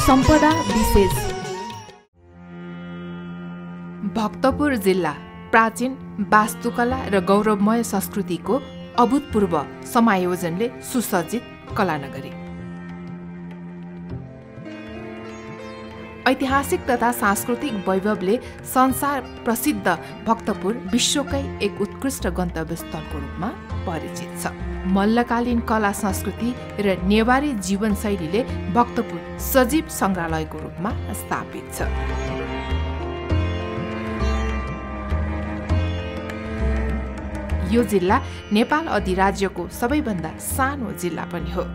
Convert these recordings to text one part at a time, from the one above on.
सम्पदा विशेष। भक्तपुर जिल्ला प्राचीन वास्तुकला र गौरवमय संस्कृतिको अभूतपूर्व समायोजनले सुसज्जित कलानगरी। ऐतिहासिक तथा सांस्कृतिक वैभवले संसार प्रसिद्ध भक्तपुर विश्वकै एक उत्कृष्ट गन्तव्य स्थलको रूपमा परिचित छ। मल्लकालीन कला संस्कृति र नेवारी जीवनशैलीले भक्तपुर सजीव संग्रहालयको रूपमा स्थापित छ। यो जिल्ला नेपाल अधिराज्यको सबैभन्दा सानो जिल्ला पनि हो।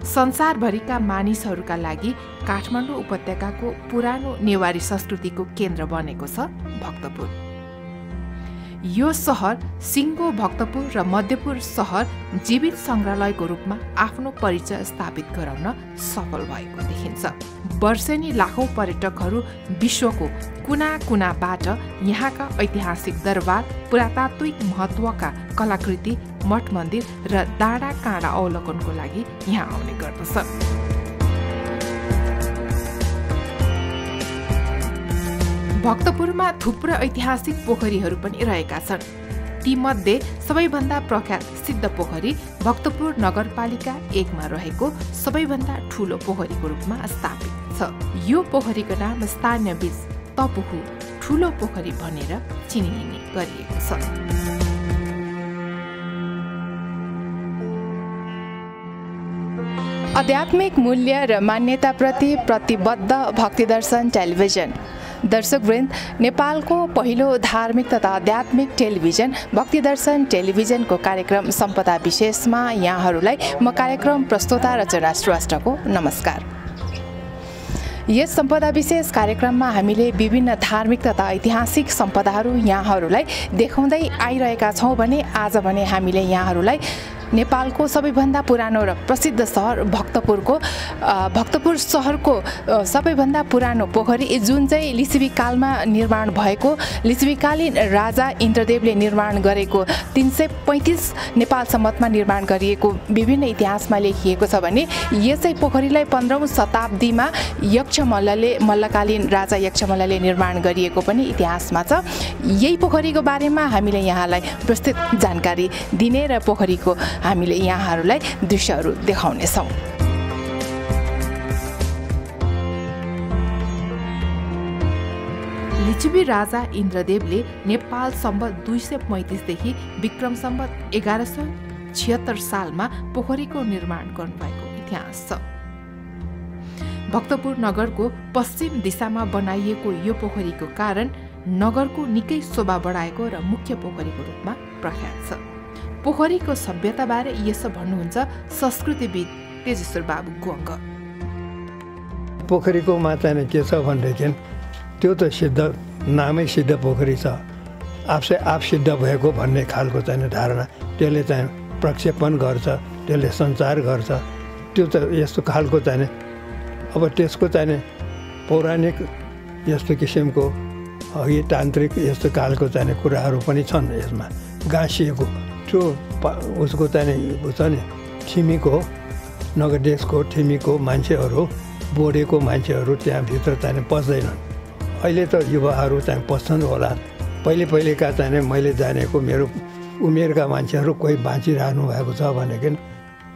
संसारभरिका मानिसहरूका लागि काठमाडौँ उपत्यकाको पुरानो नेवारी संस्कृतिको केन्द्र बनेको छ भक्तपुर। यो सहर सिङ्गो भक्तपुर र मध्यपुर सहर जीवित संग्रहालयको रूपमा आफ्नो परिचय स्थापित गराउन सफल भएको देखिन्छ। वर्षेनी लाखौं पर्यटकहरू विश्वको कुना कुनाबाट यहाँका ऐतिहासिक दरबार, पुरातात्विक महत्त्वका कलाकृति, मठ मन्दिर र डाँडा काँडा अवलोकनको लागि यहाँ आउने गर्दछ। भक्तपुरमा थुप्रै ऐतिहासिक पोखरीहरू पनि रहेका छन्। तीमध्ये सबैभन्दा प्रख्यात सिद्ध पोखरी भक्तपुर नगरपालिका 1 मा रहेको सबैभन्दा ठूलो पोखरीको रूपमा स्थापित छ। यो पोखरीको नाम स्थानीय बीच तपुखु ठूलो पोखरी भनेर चिनिने गरिएको छ। आध्यात्मिक मूल्य र मान्यताप्रति प्रतिबद्ध भक्तिदर्शन टेलिभिजन। दर्शकवृन्द, नेपालको पहिलो धार्मिक तथा आध्यात्मिक टेलिभिजन भक्तिदर्शन टेलिभिजनको कार्यक्रम सम्पदा विशेषमा यहाँहरूलाई म कार्यक्रम प्रस्तोता रचना श्रेष्ठको नमस्कार। यस सम्पदा विशेष कार्यक्रममा हामीले विभिन्न धार्मिक तथा ऐतिहासिक सम्पदाहरू यहाँहरूलाई देखाउँदै आइरहेका छौँ भने आज भने हामीले यहाँहरूलाई नेपालको सबैभन्दा पुरानो र प्रसिद्ध सहर भक्तपुर सहरको सबैभन्दा पुरानो पोखरी जुन चाहिँ लिच्छवी कालमा निर्माण भएको, लिच्छवीकालीन राजा इन्द्रदेवले निर्माण गरेको 335 नेपाल सम्वतमा निर्माण गरिएको विभिन्न इतिहासमा लेखिएको छ भने यसै पोखरीलाई 15औं शताब्दीमा मल्लकालीन राजा यक्षमल्लले निर्माण गरिएको पनि इतिहासमा छ। यही पोखरीको बारेमा हामीले यहाँलाई विस्तृत जानकारी दिने र पोखरीको हामीले यहाँहरूलाई दृश्यहरू देखाउनेछौँ। लिच्छवी राजा इन्द्रदेवले नेपाल सम्वत 235 देखि विक्रम सम्वत 1176 सालमा पोखरीको निर्माण गर्नुभएको इतिहास छ। भक्तपुर नगरको पश्चिम दिशामा बनाइएको यो पोखरीको कारण नगरको निकै शोभा बढाएको र मुख्य पोखरीको रूपमा प्रख्यात छ। पोखरीको सभ्यताबारे यसो भन्नुहुन्छ संस्कृतिविद तेजेश्वर बाबु गुवाङ। पोखरीको मात्रा नै के छ भनेदेखि त्यो त सिद्ध नामै सिद्ध पोखरी छ, आफसे आप सिद्ध भएको भन्ने खालको चाहिँ धारणा त्यसले चाहिँ प्रक्षेपण गर्छ, त्यसले सञ्चार गर्छ। त्यो त यस्तो खालको चाहिँ अब त्यसको चाहिँ पौराणिक यस्तो किसिमको अघि तान्त्रिक यस्तो खालको चाहिँ कुराहरू पनि छन् यसमा गाँसिएको। त्यो उसको चाहिँ छ नि ठिमीको नगरदेशको ठिमीको मान्छेहरू बोडेको मान्छेहरू त्यहाँभित्र चाहिँ पस्दैनन्। अहिले त युवाहरू चाहिँ पस्छन् होला। पहिलेका चाहिँ मैले जानेको मेरो उमेरका मान्छेहरू कोही बाँचिरहनु भएको छ भनेदेखि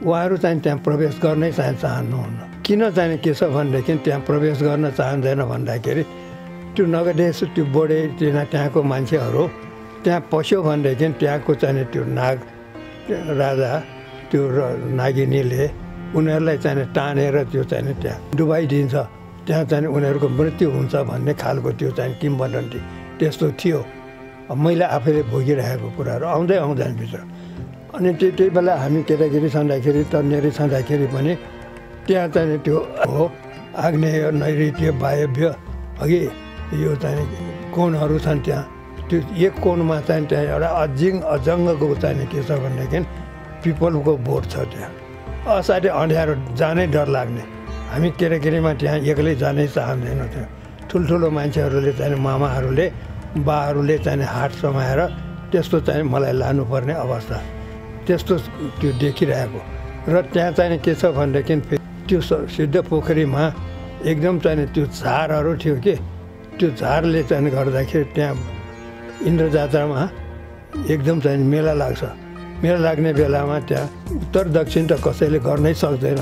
उहाँहरू चाहिँ त्यहाँ प्रवेश गर्नै चाहनुहुन्न। किन चाहिँ के छ भनेदेखि त्यहाँ प्रवेश गर्न चाहँदैन भन्दाखेरि त्यो नगरदेश त्यो बोडे त्यहाँको मान्छेहरू त्यहाँ पस्यो भनेदेखि त्यहाँको चाहिँ त्यो नाग राजा त्यो नागिनीले उनीहरूलाई चाहिँ टानेर त्यो चाहिँ त्यहाँ डुबाइदिन्छ, त्यहाँ चाहिँ उनीहरूको मृत्यु हुन्छ भन्ने खालको त्यो चाहिँ किम्वदन्ती त्यस्तो थियो। मैले आफैले भोगिरहेको कुराहरू आउँदै भित्र। अनि त्यही बेला हामी केटाकेटी छँदाखेरि तन्नेरी छँदाखेरि पनि त्यहाँ चाहिँ त्यो हो आग्नेय नैऋत्य वायव्य अघि यो चाहिँ कोणहरू छन्। त्यहाँ त्यो एक कोणमा चाहिँ त्यहाँ एउटा अजङ्गको चाहिँ के छ भनेदेखि पिपलको बोट छ। त्यहाँ असाध्यै अँध्यारो, जानै डर लाग्ने। हामी केटाकेटीमा त्यहाँ एक्लै जानै चाहँदैनौँ। त्यहाँ ठुल्ठुलो मान्छेहरूले चाहिँ मामाहरूले बाहरूले चाहिँ हात समाएर त्यस्तो चाहिँ मलाई लानुपर्ने अवस्था त्यस्तो त्यो देखिरहेको। र त्यहाँ चाहिँ के छ भनेदेखि त्यो सिद्ध पोखरीमा एकदम चाहिँ त्यो झारहरू थियो कि त्यो झारले चाहिँ गर्दाखेरि त्यहाँ इन्द्र जात्रामा एकदम चाहिँ मेला लाग्छ। मेला लाग्ने बेलामा त्यहाँ उत्तर दक्षिण त कसैले गर्नै सक्दैन,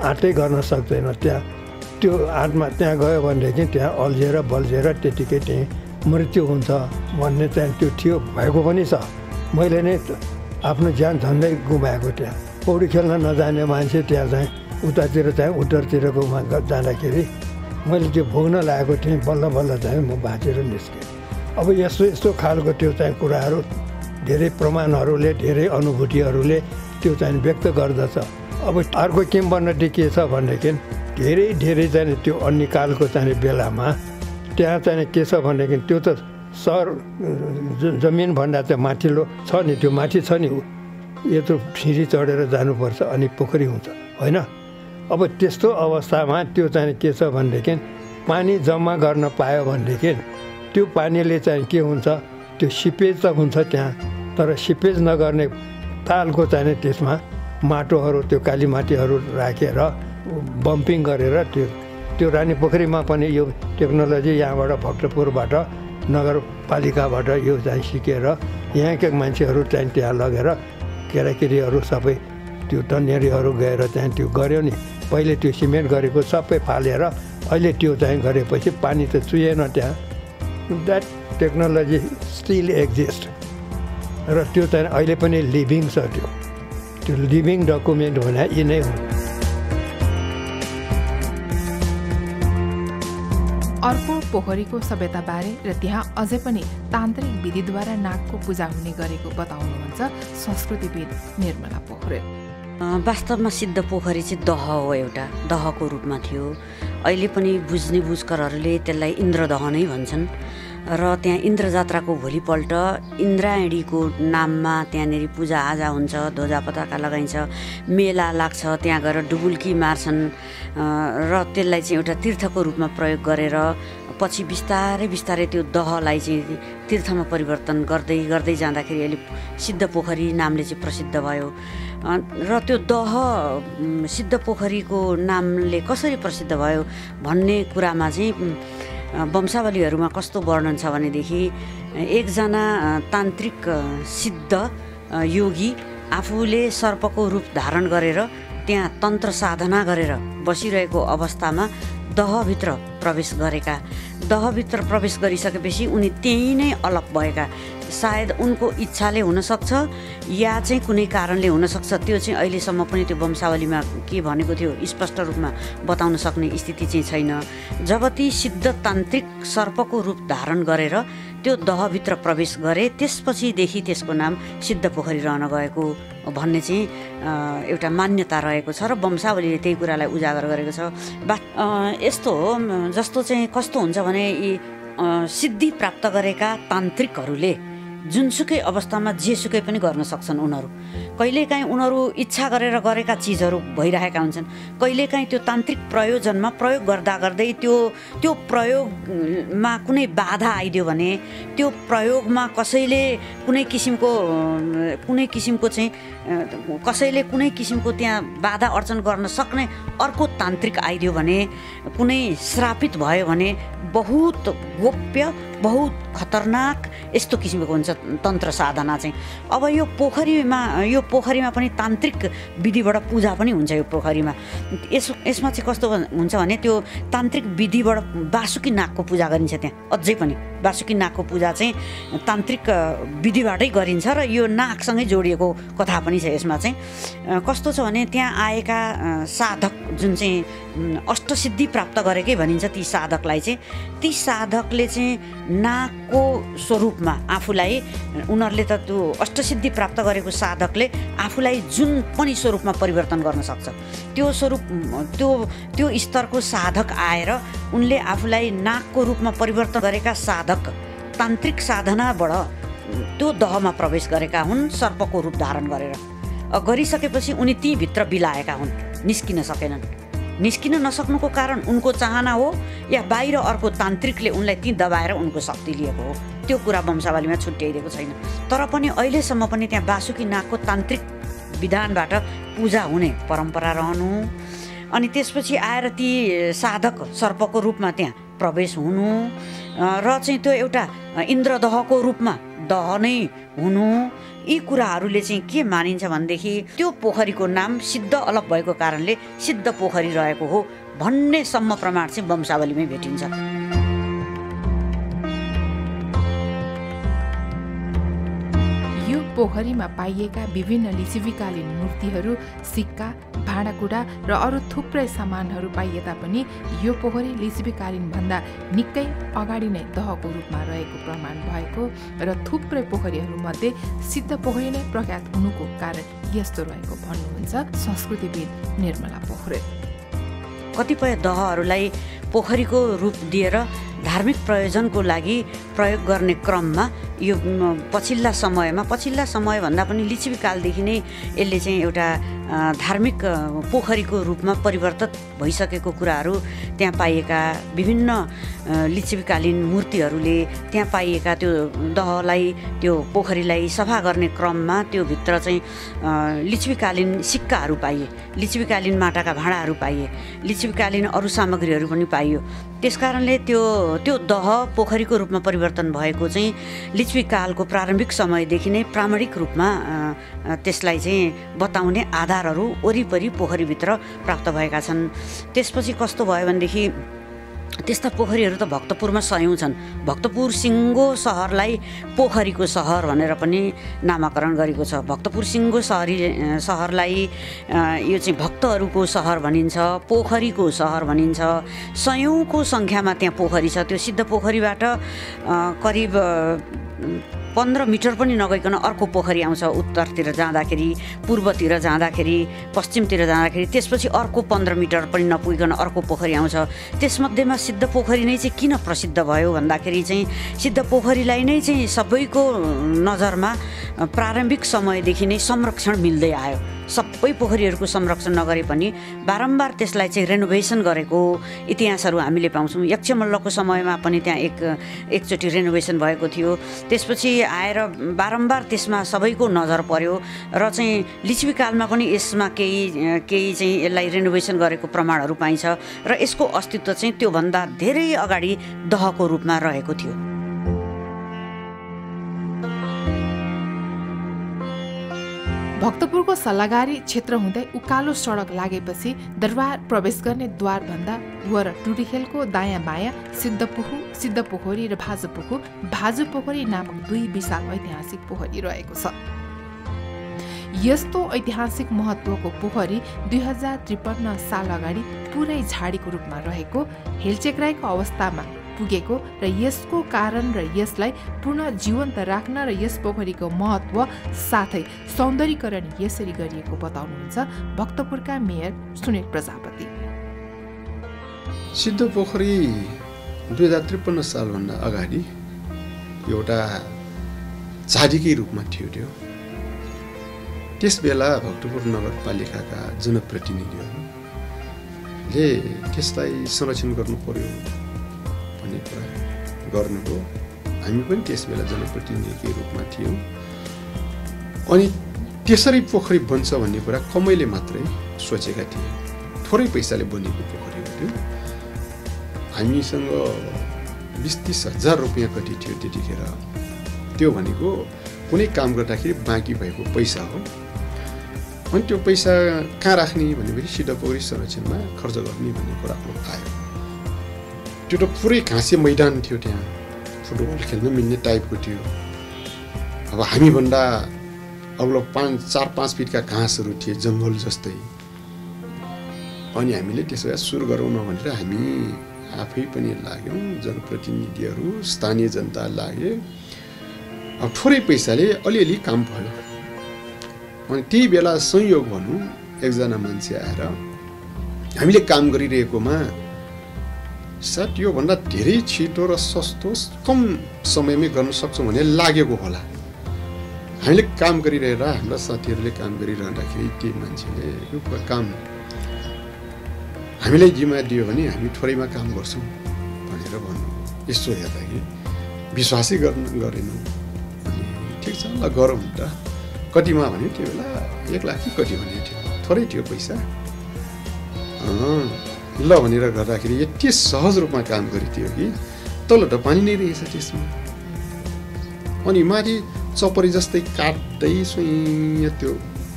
आँटै गर्न सक्दैन। त्यहाँ त्यो आँटमा त्यहाँ गयो भनेदेखि त्यहाँ अल्झेर बल्झेर त्यतिकै त्यहीँ मृत्यु हुन्छ भन्ने चाहिँ त्यो थियो, भएको पनि छ। मैले नै आफ्नो ज्यान झन्डै गुमाएको त्यहाँ। पौडी खेल्न नजाने मान्छे त्यहाँ चाहिँ उतातिर चाहिँ उत्तरतिरको जाँदाखेरि मैले त्यो भोग्न लागेको थिएँ। बल्ल बल्ल चाहिँ म बाँचेर निस्केँ। अब यस्तो यस्तो खालको त्यो चाहिँ कुराहरू धेरै प्रमाणहरूले, धेरै अनुभूतिहरूले त्यो चाहिँ व्यक्त गर्दछ। अब अर्को किंवदन्ती के छ भनेदेखि धेरै धेरै चाहिँ त्यो अन्यकालको चाहिँ बेलामा त्यहाँ चाहिँ के छ भनेदेखि त्यो त सहर जमिनभन्दा चाहिँ माथिल्लो छ नि, त्यो माथि छ नि, यत्रो सिँढी चढेर जानुपर्छ अनि पोखरी हुन्छ होइन। अब त्यस्तो अवस्थामा त्यो चाहिँ के छ भनेदेखि पानी जम्मा गर्न पायो भनेदेखि त्यो पानीले चाहिँ के हुन्छ, त्यो सिपेज त हुन्छ त्यहाँ, तर सिपेज नगर्ने तालको चाहिँ त्यसमा माटोहरू, त्यो काली माटीहरू राखेर बम्पिङ गरेर त्यो रानी पोखरीमा पनि यो टेक्नोलोजी यहाँबाट भक्तपुरबाट नगरपालिकाबाट यो चाहिँ सिकेर यहाँका मान्छेहरू चाहिँ त्यहाँ लगेर केटाकेटीहरू सबै त्यो तन्नेरीहरू गएर त्यहाँ त्यो गऱ्यो नि। पहिले त्यो सिमेन्ट गरेको सबै फालेर अहिले त्यो चाहिँ गरेपछि पानी त चुहेन त्यहाँ। द्याट टेक्नोलोजी स्टिल एक्जिस्ट र त्यो चाहिँ अहिले पनि लिभिङ छ। त्यो लिभिङ डकुमेन्ट भने यी नै हो। अर्को पोखरीको सभ्यताबारे र त्यहाँ अझै पनि तान्त्रिक विधिद्वारा नागको पूजा हुने गरेको बताउनुहुन्छ संस्कृतिविद निर्मला पोखरेल। वास्तवमा सिद्ध पोखरी चाहिँ दह हो, एउटा दहको रूपमा थियो। अहिले पनि बुझ्ने बुझकरहरूले त्यसलाई इन्द्रदह नै भन्छन्। र त्यहाँ इन्द्र जात्राको भोलिपल्ट इन्द्रायणीको नाममा त्यहाँनिर पूजाआजा हुन्छ, ध्वजा पताका लगाइन्छ, मेला लाग्छ, त्यहाँ गएर डुबुल्की मार्छन् र त्यसलाई चाहिँ एउटा तीर्थको रूपमा प्रयोग गरेर पछि बिस्तारै बिस्तारै त्यो दहलाई चाहिँ तीर्थमा परिवर्तन गर्दै गर्दै जाँदाखेरि अहिले सिद्ध पोखरी नामले चाहिँ प्रसिद्ध भयो। र त्यो दह सिद्ध पोखरीको नामले कसरी प्रसिद्ध भयो भन्ने कुरामा चाहिँ वंशावलीहरूमा कस्तो वर्णन छ भनेदेखि एकजना तान्त्रिक सिद्ध योगी आफूले सर्पको रूप धारण गरेर त्यहाँ तन्त्र साधना गरेर बसिरहेको अवस्थामा दहभित्र प्रवेश गरेका। दहभित्र प्रवेश गरिसकेपछि उनी त्यही नै अलग भएका। सायद उनको इच्छाले हुनसक्छ या चाहिँ कुनै कारणले हुनसक्छ। त्यो चाहिँ अहिलेसम्म पनि त्यो वंशावलीमा के भनेको थियो स्पष्ट रूपमा बताउन सक्ने स्थिति चाहिँ छैन। जब ती सिद्ध तान्त्रिक सर्पको रूप धारण गरेर त्यो दहभित्र प्रवेश गरे त्यसपछिदेखि त्यसको नाम सिद्ध पोखरी रहन गएको भन्ने चाहिँ एउटा मान्यता रहेको छ र वंशावलीले त्यही कुरालाई उजागर गरेको छ। यस्तो हो, जस्तो चाहिँ कस्तो हुन्छ भने यी सिद्धि प्राप्त गरेका तान्त्रिकहरूले जुनसुकै अवस्थामा जेसुकै पनि गर्न सक्छन्। उनीहरू कहिलेकाहीँ उनीहरू इच्छा गरेर गरेका चिजहरू भइरहेका हुन्छन्। कहिलेकाहीँ त्यो तान्त्रिक प्रयोजनमा प्रयोग गर्दा गर्दै त्यो प्रयोगमा कुनै बाधा आइदियो भने त्यो प्रयोगमा कसैले कुनै किसिमको चाहिँ कसैले कुनै किसिमको त्यहाँ बाधा अर्चन गर्न सक्ने अर्को तान्त्रिक आइदियो भने, कुनै श्रापित भयो भने बहुत गोप्य, बहुत खतरनाक यस्तो किसिमको हुन्छ तन्त्र साधना चाहिँ। अब यो पोखरीमा पनि तान्त्रिक विधिबाट पूजा पनि हुन्छ। यो पोखरीमा यसमा चाहिँ कस्तो हुन्छ भने त्यो तान्त्रिक विधिबाट बासुकी नागको पूजा गरिन्छ। त्यहाँ अझै पनि बासुकी नागको पूजा चाहिँ तान्त्रिक विधिबाटै गरिन्छ र यो नागसँगै जोडिएको कथा पनि छ। यसमा चाहिँ कस्तो छ भने त्यहाँ आएका साधक जुन चाहिँ अष्टसिद्धि प्राप्त गरेकै भनिन्छ ती साधकलाई चाहिँ, ती साधकले चाहिँ नागको स्वरूपमा आफूलाई, उनीहरूले त त्यो अष्टसिद्धि प्राप्त गरेको साधकले आफूलाई जुन पनि स्वरूपमा परिवर्तन गर्न सक्छ। त्यो स्वरूप त्यो स्तरको साधक आएर उनले आफूलाई नागको रूपमा परिवर्तन गरेका साधक तान्त्रिक साधनाबाट त्यो दहमा प्रवेश गरेका हुन् सर्पको रूप धारण गरेर। गरिसकेपछि उनी तीभित्र बिलाएका हुन्, निस्किन सकेनन्। निस्किन नसक्नुको कारण उनको चाहना हो या बाहिर अर्को तान्त्रिकले उनलाई ती दबाएर उनको शक्ति लिएको हो, त्यो कुरा वंशावलीमा छुट्याइदिएको छैन। तर पनि अहिलेसम्म पनि त्यहाँ बासुकी नागको तान्त्रिक विधानबाट पूजा हुने परम्परा रहनु। अनि त्यसपछि आएर ती साधक सर्पको रूपमा त्यहाँ प्रवेश हुनु र चाहिँ त्यो एउटा इन्द्रदहको रूपमा दह नै हुनु, यी कुराहरूले चाहिँ के मानिन्छ भनेदेखि त्यो पोखरीको नाम सिद्ध अलप भएको कारणले सिद्ध पोखरी रहेको हो भन्नेसम्म प्रमाण चाहिँ वंशावलीमै भेटिन्छ। यो पोखरीमा पाइएका विभिन्न लिच्छवीकालीन मूर्तिहरू, सिक्का, भाँडाकुँडा र अरू थुप्रै सामानहरू पाइए तापनि यो पोखरी लिच्छवीकालीन भन्दा निकै अगाडि नै दहको रूपमा रहेको प्रमाण भएको र थुप्रै पोखरीहरूमध्ये सिद्ध पोखरी नै प्रख्यात हुनुको कारण यस्तो रहेको भन्नुहुन्छ संस्कृतिविद निर्मला पोखरेल। कतिपय दहहरूलाई पोखरीको रूप दिएर धार्मिक प्रयोजनको लागि प्रयोग गर्ने क्रममा यो पछिल्ला समय भन्दा पनि लिच्छवीकालदेखि नै यसले चाहिँ एउटा धार्मिक पोखरीको रूपमा परिवर्तित भइसकेको कुराहरू त्यहाँ पाइएका विभिन्न लिच्छवीकालीन मूर्तिहरूले त्यहाँ पाइएका त्यो दहलाई त्यो पोखरीलाई सफा गर्ने क्रममा त्यो भित्र चाहिँ लिच्छवीकालीन सिक्काहरू पाइए, लिच्छवीकालीन माटाका भाँडाहरू पाइए, लिच्छवीकालीन अरू सामग्रीहरू पनि पाइयो। त्यसकारणले त्यो दह पोखरीको रूपमा परिवर्तन भएको चाहिँ लिच्छवीकालको प्रारम्भिक समयदेखि नै प्रामाणिक रूपमा त्यसलाई चाहिँ बताउने आधारहरू वरिपरि पोखरीभित्र प्राप्त भएका छन्। त्यसपछि कस्तो भयो भनेदेखि त्यस्ता पोखरीहरू त भक्तपुरमा सयौँ छन्। भक्तपुर सिङ्गो सहरलाई पोखरीको सहर भनेर पनि नामाकरण गरेको छ। भक्तपुर सिङ्गो सहरलाई यो चाहिँ भक्तहरूको सहर भनिन्छ, पोखरीको सहर भनिन्छ। सयौँको सङ्ख्यामा त्यहाँ पोखरी छ। त्यो सिद्ध पोखरीबाट करिब 15 मिटर पनि नगइकन अर्को पोखरी आउँछ। उत्तरतिर जाँदाखेरि, पूर्वतिर जाँदाखेरि, पश्चिमतिर जाँदाखेरि, त्यसपछि अर्को 15 मिटर पनि नपुगिकन अर्को पोखरी आउँछ। त्यसमध्येमा सिद्ध पोखरी नै चाहिँ किन प्रसिद्ध भयो भन्दाखेरि चाहिँ सिद्ध पोखरीलाई नै चाहिँ सबैको नजरमा प्रारम्भिक समयदेखि नै संरक्षण मिल्दै आयो। सबै पोखरीहरूको संरक्षण नगरे पनि बारम्बार त्यसलाई चाहिँ रेनोभेसन गरेको इतिहासहरू हामीले पाउँछौँ। यक्षमल्लको समयमा पनि त्यहाँ एकचोटि रेनोभेसन भएको थियो। त्यसपछि आएर बारम्बार त्यसमा सबैको नजर पर्यो र चाहिँ लिच्छवीकालमा पनि यसमा केही चाहिँ यसलाई रेनोभेसन गरेको प्रमाणहरू पाइन्छ र यसको अस्तित्व चाहिँ त्योभन्दा धेरै अगाडि दहको रूपमा रहेको थियो। भक्तपुरको सल्लागारी क्षेत्र हुँदै उकालो सडक लागेपछि दरबार प्रवेश गर्ने द्वारभन्दा वर टुटीखेलको दायाँ बायाँ सिद्ध पोखरी र भाजु पोखरी नामक दुई विशाल ऐतिहासिक पोखरी रहेको छ। यस्तो ऐतिहासिक महत्त्वको पोखरी 2053 साल अगाडि पुरै झाडीको रूपमा रहेको, हेलचेक्राइको अवस्थामा पुगेको र यसको कारण र यसलाई पुनः जीवन्त राख्न र यस पोखरीको महत्त्व साथै सौन्दर्यीकरण यसरी गरिएको बताउनुहुन्छ भक्तपुरका मेयर सुनिल प्रजापति। सिद्ध पोखरी 2053 सालभन्दा अगाडि एउटा झाडीकै रूपमा थियो। त्यो त्यसबेला भक्तपुर नगरपालिकाका जनप्रतिनिधिहरूले त्यसलाई संरक्षण गर्नु पर्यो भन्ने कुरा गर्नुभयो। हामी पनि त्यसबेला जनप्रतिनिधिकै रूपमा थियौँ। अनि त्यसरी पोखरी बन्छ भन्ने कुरा कमैले मात्रै सोचेका थिए। थोरै पैसाले बनेको पोखरी हो त्यो। हामीसँग 20-30 हजार रुपियाँ कति थियो त्यतिखेर। त्यो भनेको कुनै काम गर्दाखेरि बाँकी भएको पैसा हो। अनि त्यो पैसा कहाँ राख्ने भनेपछि सिद्ध पोखरी संरक्षणमा खर्च गर्ने भन्ने कुरा आयो। त्यो त पुरै घाँसे मैदान थियो। त्यहाँ फुटबल खेल्न मिल्ने टाइपको थियो। अब हामीभन्दा अग्लो 4-5 फिटका घाँसहरू थिए, जङ्गल जस्तै। अनि हामीले त्यसो भए सुरु गरौँ न भनेर हामी आफै पनि लाग्यौँ, जनप्रतिनिधिहरू, स्थानीय जनता लागे। अब थोरै पैसाले अलिअलि काम भयो। अनि त्यही बेला संयोग भनौँ एकजना मान्छे आएर हामीले काम गरिरहेकोमा सायद योभन्दा धेरै छिटो र सस्तो कम समयमै गर्न सक्छौँ भने लागेको होला। हामीले काम गरिरहेर हाम्रा साथीहरूले काम गरिरहँदाखेरि त्यो मान्छेले यो काम हामीलाई जिम्मा दियो भने हामी थोरैमा काम गर्छौँ भनेर भन्नु। यसो हेर्दाखेरि विश्वासै गरेनौँ। अनि ठिक छ ल गरौँ त। कतिमा भन्यो त्यो बेला 1 लाख कि कति भन्ने थियो। थोरै थियो पैसा। ल भनेर गर्दाखेरि यति सहज रूपमा काम गरिदियो कि तलबाट पानी नै रहेछ त्यसमा। अनि माथि चपरी जस्तै काट्दै सुई त्यो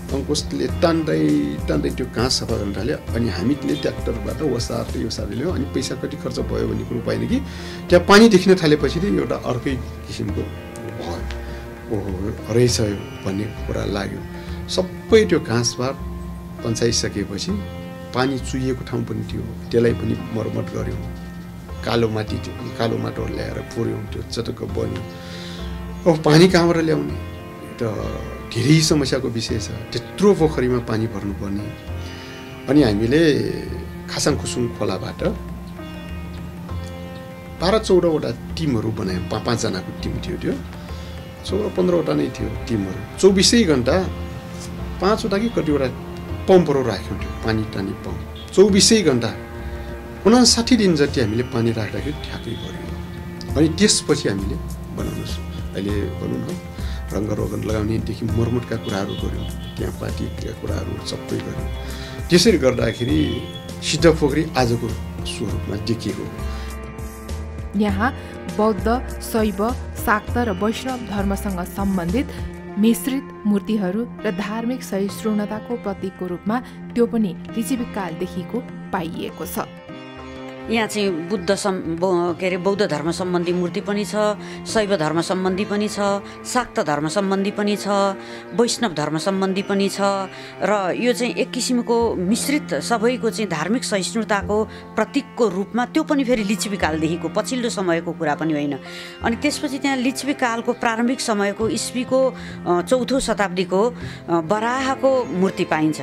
अङ्कुशले तान्दै तान्दै त्यो घाँस सफा गर्न थाल्यो। अनि हामीले ट्र्याक्टरबाट ओसार्दै ओसार्दै ल्यायो। अनि पैसा कति खर्च भयो भन्ने कुरो पाएन कि त्यहाँ पानी देखिन थालेपछि चाहिँ एउटा अर्कै किसिमको भयो, ओहो रहेछ भन्ने कुरा लाग्यो। सबै त्यो घाँसबाट पन्चाइसकेपछि पानी चुहिएको ठाउँ पनि थियो, त्यसलाई पनि मर्मत गऱ्यौँ। कालो माटी थियो, कालो माटोहरू ल्याएर पुर्यौँ, त्यो चटक्क बन्यो। अब पानी कहाँबाट ल्याउने त धेरै समस्याको विषय छ। त्यत्रो पोखरीमा पानी भर्नुपर्ने। अनि हामीले खासाङखुसुङ खोलाबाट 12-14वटा टिमहरू बनायौँ। 5-5जनाको टिम थियो, त्यो 14-15वटा नै थियो टिमहरू। 24 घन्टा 5वटा कि कतिवटा पम्पहरू राख्यौँ, त्यो पानी टानी पम्प 24 घन्टा 59 दिन जति हामीले पानी राख्दाखेरि ठ्याक्कै गऱ्यौँ। अनि त्यसपछि हामीले बनाउनुहोस् अहिले भनौँ न रङ्गरोगन लगाउनेदेखि मर्मतका कुराहरू गऱ्यौँ, त्यहाँ पार्टीका कुराहरू सबै गऱ्यौँ। त्यसरी गर्दाखेरि सिद्धपोखरी आजको स्वरूपमा देखिएको। यहाँ बौद्ध, शैव, शाक्त र वैष्णव धर्मसँग सम्बन्धित मिश्रित मूर्तिहरू र धार्मिक सहिष्णुताको प्रतीकको रूपमा त्यो पनि लिच्छवीकालदेखिको पाइएको छ। यहाँ चाहिँ बौद्ध धर्म सम्बन्धी मूर्ति पनि छ, शैव धर्म सम्बन्धी पनि छ, शाक्त धर्म सम्बन्धी पनि छ, वैष्णव धर्म सम्बन्धी पनि छ। र यो चाहिँ एक किसिमको मिश्रित सबैको चाहिँ धार्मिक सहिष्णुताको प्रतीकको रूपमा त्यो पनि फेरि लिच्छवीकालदेखिको पछिल्लो समयको कुरा पनि होइन। अनि त्यसपछि त्यहाँ लिच्छवीकालको प्रारम्भिक समयको इस्वीको 4औं शताब्दीको बराहको मूर्ति पाइन्छ।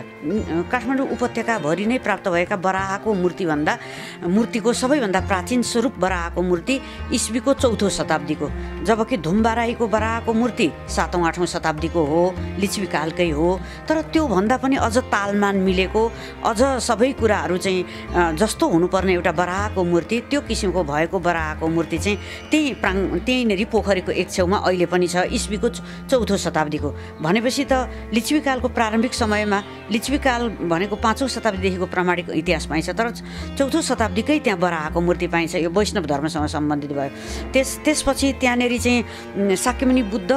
काठमाडौँ उपत्यकाभरि नै प्राप्त भएका बराहको मूर्तिको सबैभन्दा प्राचीन स्वरूप बराहको मूर्ति इस्वीको 4औं शताब्दीको, जबकि धुमबाराहीको बराहको मूर्ति 7औं-8औं शताब्दीको हो, लिच्छवीकालकै हो। तर त्योभन्दा पनि अझ तालमान मिलेको, अझ सबै कुराहरू चाहिँ जस्तो हुनुपर्ने एउटा बराहको मूर्ति, त्यो किसिमको भएको बराहको मूर्ति चाहिँ त्यहीँनेरि पोखरीको एक छेउमा अहिले पनि छ, इस्वीको 4औं शताब्दीको। भनेपछि त लिच्छवीकालको प्रारम्भिक समयमा लिच्छवीकाल भनेको 5औं शताब्दीदेखिको प्रामाणिक इतिहास पाइन्छ, तर 4औं शताब्दीकै त्यहाँ बराहको मूर्ति पाइन्छ। यो वैष्णव धर्मसँग सम्बन्धित भयो। त्यसपछि त्यहाँनेरि चाहिँ शाक्यमुनि बुद्ध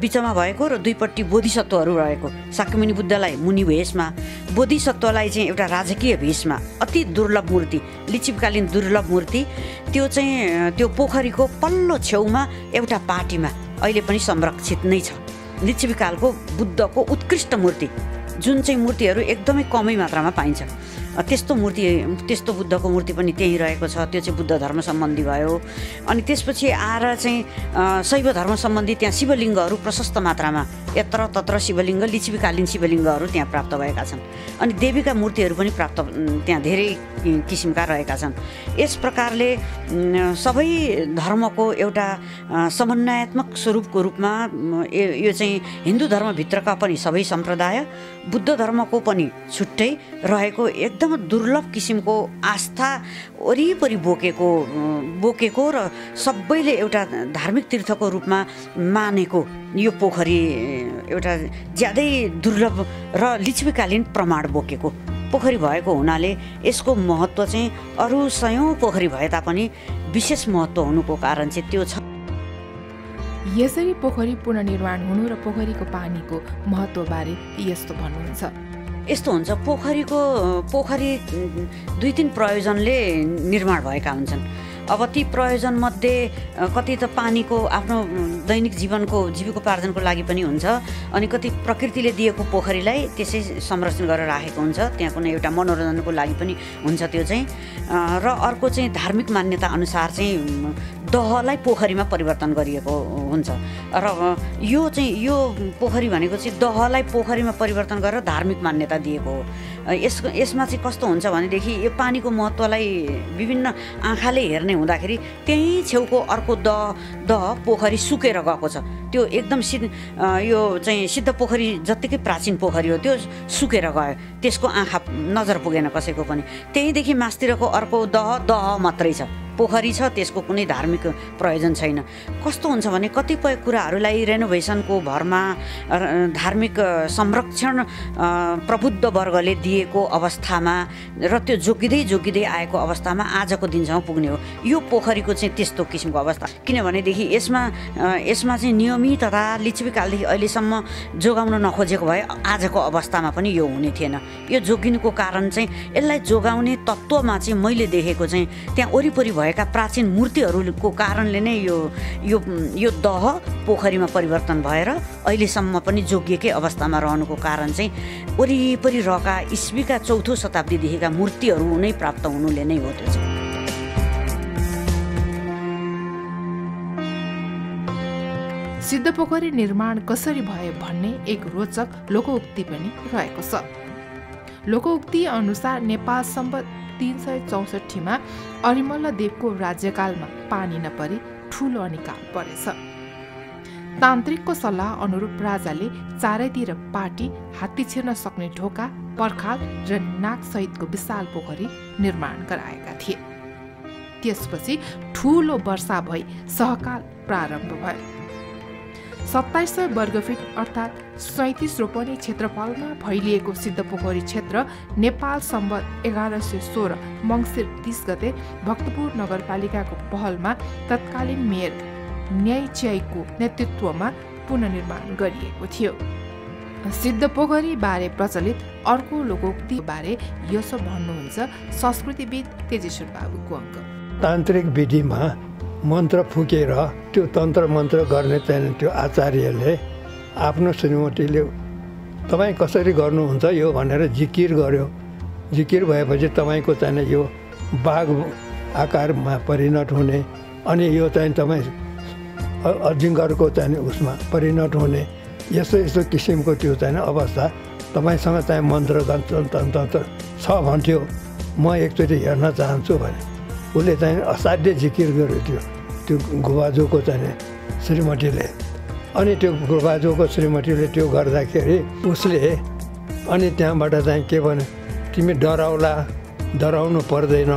बिचमा भएको र दुईपट्टि बोधिसत्वहरू रहेको। शाक्यमुनि बुद्धलाई मुनि भेषमा, बोधिसत्वलाई चाहिँ एउटा राजकीय भेषमा, अति दुर्लभ मूर्ति, लिच्छवीकालीन दुर्लभ मूर्ति। त्यो चाहिँ त्यो पोखरीको पल्लो छेउमा एउटा पाटीमा अहिले पनि संरक्षित नै छ। लिच्छवीकालको बुद्धको उत्कृष्ट मूर्ति, जुन चाहिँ मूर्तिहरू एकदमै कमै मात्रामा पाइन्छ, त्यस्तो बुद्धको मूर्ति पनि त्यहीँ रहेको छ। त्यो चाहिँ बुद्ध धर्म सम्बन्धी भयो। अनि त्यसपछि आएर चाहिँ शैव धर्म सम्बन्धी त्यहाँ शिवलिङ्गहरू प्रशस्त मात्रामा यत्र तत्र शिवलिङ्ग, लिच्छवीकालीन शिवलिङ्गहरू त्यहाँ प्राप्त भएका छन्। अनि देवीका मूर्तिहरू पनि प्राप्त त्यहाँ धेरै किसिमका रहेका छन्। यस प्रकारले सबै धर्मको एउटा समन्वयात्मक स्वरूपको रूपमा यो चाहिँ हिन्दू धर्मभित्रका पनि सबै सम्प्रदाय, बुद्ध धर्मको पनि छुट्टै रहेको एकदम दुर्लभ किसिमको आस्था वरिपरि बोकेको र सबैले एउटा धार्मिक तीर्थको रूपमा मानेको यो पोखरी एउटा ज्यादै दुर्लभ र लिच्छवीकालीन प्रमाण बोकेको पोखरी भएको हुनाले यसको महत्त्व चाहिँ अरू 100औं पोखरी भए तापनि विशेष महत्त्व हुनुको कारण चाहिँ त्यो छ। यसरी पोखरी पुनर्निर्माण हुनु र पोखरीको पानीको महत्त्वबारे यस्तो भन्नुहुन्छ। यस्तो हुन्छ, पोखरी 2-3 प्रयोजनले निर्माण भएका हुन्छन्। अब ती प्रयोजनमध्ये कति त पानीको आफ्नो दैनिक जीवनको जीविकोपार्जनको लागि पनि हुन्छ, अनि कति प्रकृतिले दिएको पोखरीलाई त्यसै संरक्षण गरेर राखेको हुन्छ, त्यहाँ कुनै एउटा मनोरञ्जनको लागि पनि हुन्छ त्यो चाहिँ। र अर्को चाहिँ धार्मिक मान्यता अनुसार चाहिँ दहलाई पोखरीमा परिवर्तन गरिएको हुन्छ। र यो पोखरी भनेको चाहिँ दहलाई पोखरीमा परिवर्तन गरेर धार्मिक मान्यता दिएको हो। यसमा चाहिँ कस्तो हुन्छ भनेदेखि यो पानीको महत्त्वलाई विभिन्न आँखाले हेर्ने हुँदाखेरि त्यही छेउको अर्को दह पोखरी सुकेर गएको छ। त्यो एकदम यो चाहिँ सिद्ध पोखरी जत्तिकै प्राचीन पोखरी हो, त्यो सुकेर गयो, त्यसको आँखा नजर पुगेन कसैको पनि। त्यहीँदेखि मास्तिरको अर्को दह मात्रै छ, पोखरी छ त्यसको कुनै धार्मिक प्रयोजन छैन। कस्तो हुन्छ भने कतिपय कुराहरूलाई रेनोभेसनको भरमा धार्मिक संरक्षण प्रबुद्ध वर्गले दिएको अवस्थामा र त्यो जोगिँदै आएको अवस्थामा आजको दिनसम्म पुग्ने हो। यो पोखरीको चाहिँ त्यस्तो किसिमको अवस्था, किनभनेदेखि यसमा चाहिँ नियमितता लिच्छवीकालदेखि अहिलेसम्म जोगाउन नखोजेको भए आजको अवस्थामा पनि यो हुने थिएन। यो जोगिनुको कारण चाहिँ यसलाई जोगाउने तत्त्वमा चाहिँ मैले देखेको चाहिँ त्यहाँ वरिपरि भएका प्राचीन मूर्तिहरूको कारणले नै यो दह पोखरीमा परिवर्तन भएर अहिलेसम्म पनि जोगिएकै अवस्थामा रहनुको कारण चाहिँ वरिपरि रहेका इस्वीका 4औं शताब्दीदेखिका मूर्तिहरू नै प्राप्त हुनुले नै हो। त्यो चाहिँ सिद्धपोखरी निर्माण कसरी भयो भन्ने एक रोचक लोकोक्ति पनि रहेको छ। लोकोक्ति अनुसार नेपाल सम्वत 364 मा अरिमल्ल देवको राज्यकालमा पानी नपरी ठूलो अनिकाल परेछ। तान्त्रिकको सल्लाह अनुरूप राजाले चारैतिर पाटी, हात्ती छिर्न सक्ने ढोका, पर्खाल र नाग सहितको विशाल पोखरी निर्माण गराएका थिए। त्यसपछि ठूलो वर्षा भई सहकाल प्रारम्भ भयो। 2700 वर्गफिट अर्थात् 37 रोपनी क्षेत्रफलमा फैलिएको सिद्धपोखरी क्षेत्र नेपाल सम्वत 1116 मङ्सिर 30 गते भक्तपुर नगरपालिकाको पहलमा तत्कालीन मेयर न्यायच्याईको नेतृत्वमा पुनर्निर्माण गरिएको थियो। सिद्धपोखरी बारे प्रचलित अर्को लोकोक्ति बारे यसो भन्नुहुन्छ संस्कृतिविद तेजेश्वर बाबुको अङ्क। तान्त्रिक विधिमा मन्त्र फुकेर त्यो तन्त्र मन्त्र गर्ने चाहिँ त्यो आचार्यले आफ्नो श्रीमतीले तपाईँ कसरी गर्नुहुन्छ यो भनेर जिकिर गर्यो। जिकिर भएपछि तपाईँको चाहिँ यो बाघ आकारमा परिणत हुने अनि यो चाहिँ तपाईँ अजिङ्गरको चाहिँ उसमा परिणत हुने यस्तो किसिमको त्यो चाहिँ अवस्था तपाईँसँग चाहिँ मन्त्र तन्त्र छ भन्थ्यो। म एकचोटि हेर्न चाहन्छु भने उसले चाहिँ असाध्य जिकिर गर्यो त्यो गुबाजोको चाहिँ श्रीमतीले। अनि त्यो गुबाजोको श्रीमतीले त्यो गर्दाखेरि उसले अनि त्यहाँबाट चाहिँ के भने तिमी डराउनु पर्दैन,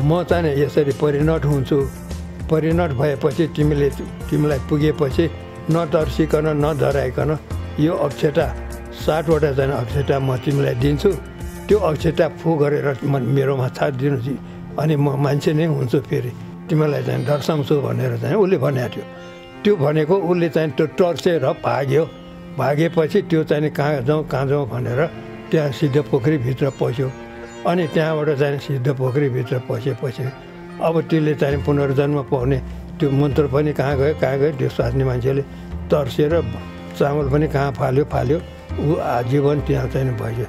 म चाहिँ यसरी परिणत हुन्छु। परिणत भएपछि तिमीलाई पुगेपछि नतर्सिकन नडराइकन यो अक्षता 60वटा चाहिँ अक्षता म तिमीलाई दिन्छु। त्यो अक्षता फु गरेर मेरोमा छाडिदिनु अनि म मान्छे नै हुन्छु, फेरि तिमीलाई चाहिँ दर्शाउँछु भनेर चाहिँ उसले भनेको थियो। त्यो भनेको उसले चाहिँ त्यो टर्सेर भागेपछि त्यो चाहिँ कहाँ जाउँ भनेर त्यहाँ सिद्धपोखरीभित्र पस्यो। अनि त्यहाँबाट चाहिँ सिद्धपोखरीभित्र पसेपछि अब त्यसले चाहिँ पुनर्जन्म पाउने त्यो मन्त्र पनि कहाँ गयो त्यो स्वास्नी मान्छेले तर्सेर चामल पनि कहाँ फाल्यो ऊ आजीवन त्यहाँ चाहिँ भयो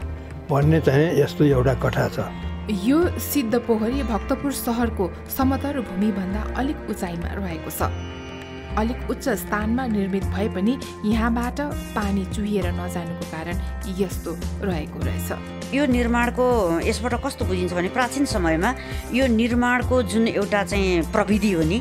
भन्ने चाहिँ यस्तो एउटा कथा छ। यो सिद्धपोखरी भक्तपुर सहरको समतल भूमिभन्दा अलिक उचाइमा रहेको छ। अलिक उच्च स्थानमा निर्मित भए पनि यहाँबाट पानी चुहिएर नजानुको कारण यस्तो रहेको रहेछ। यो निर्माणको यसबाट कस्तो बुझिन्छ भने प्राचीन समयमा यो निर्माणको जुन एउटा चाहिँ प्रविधि हो नि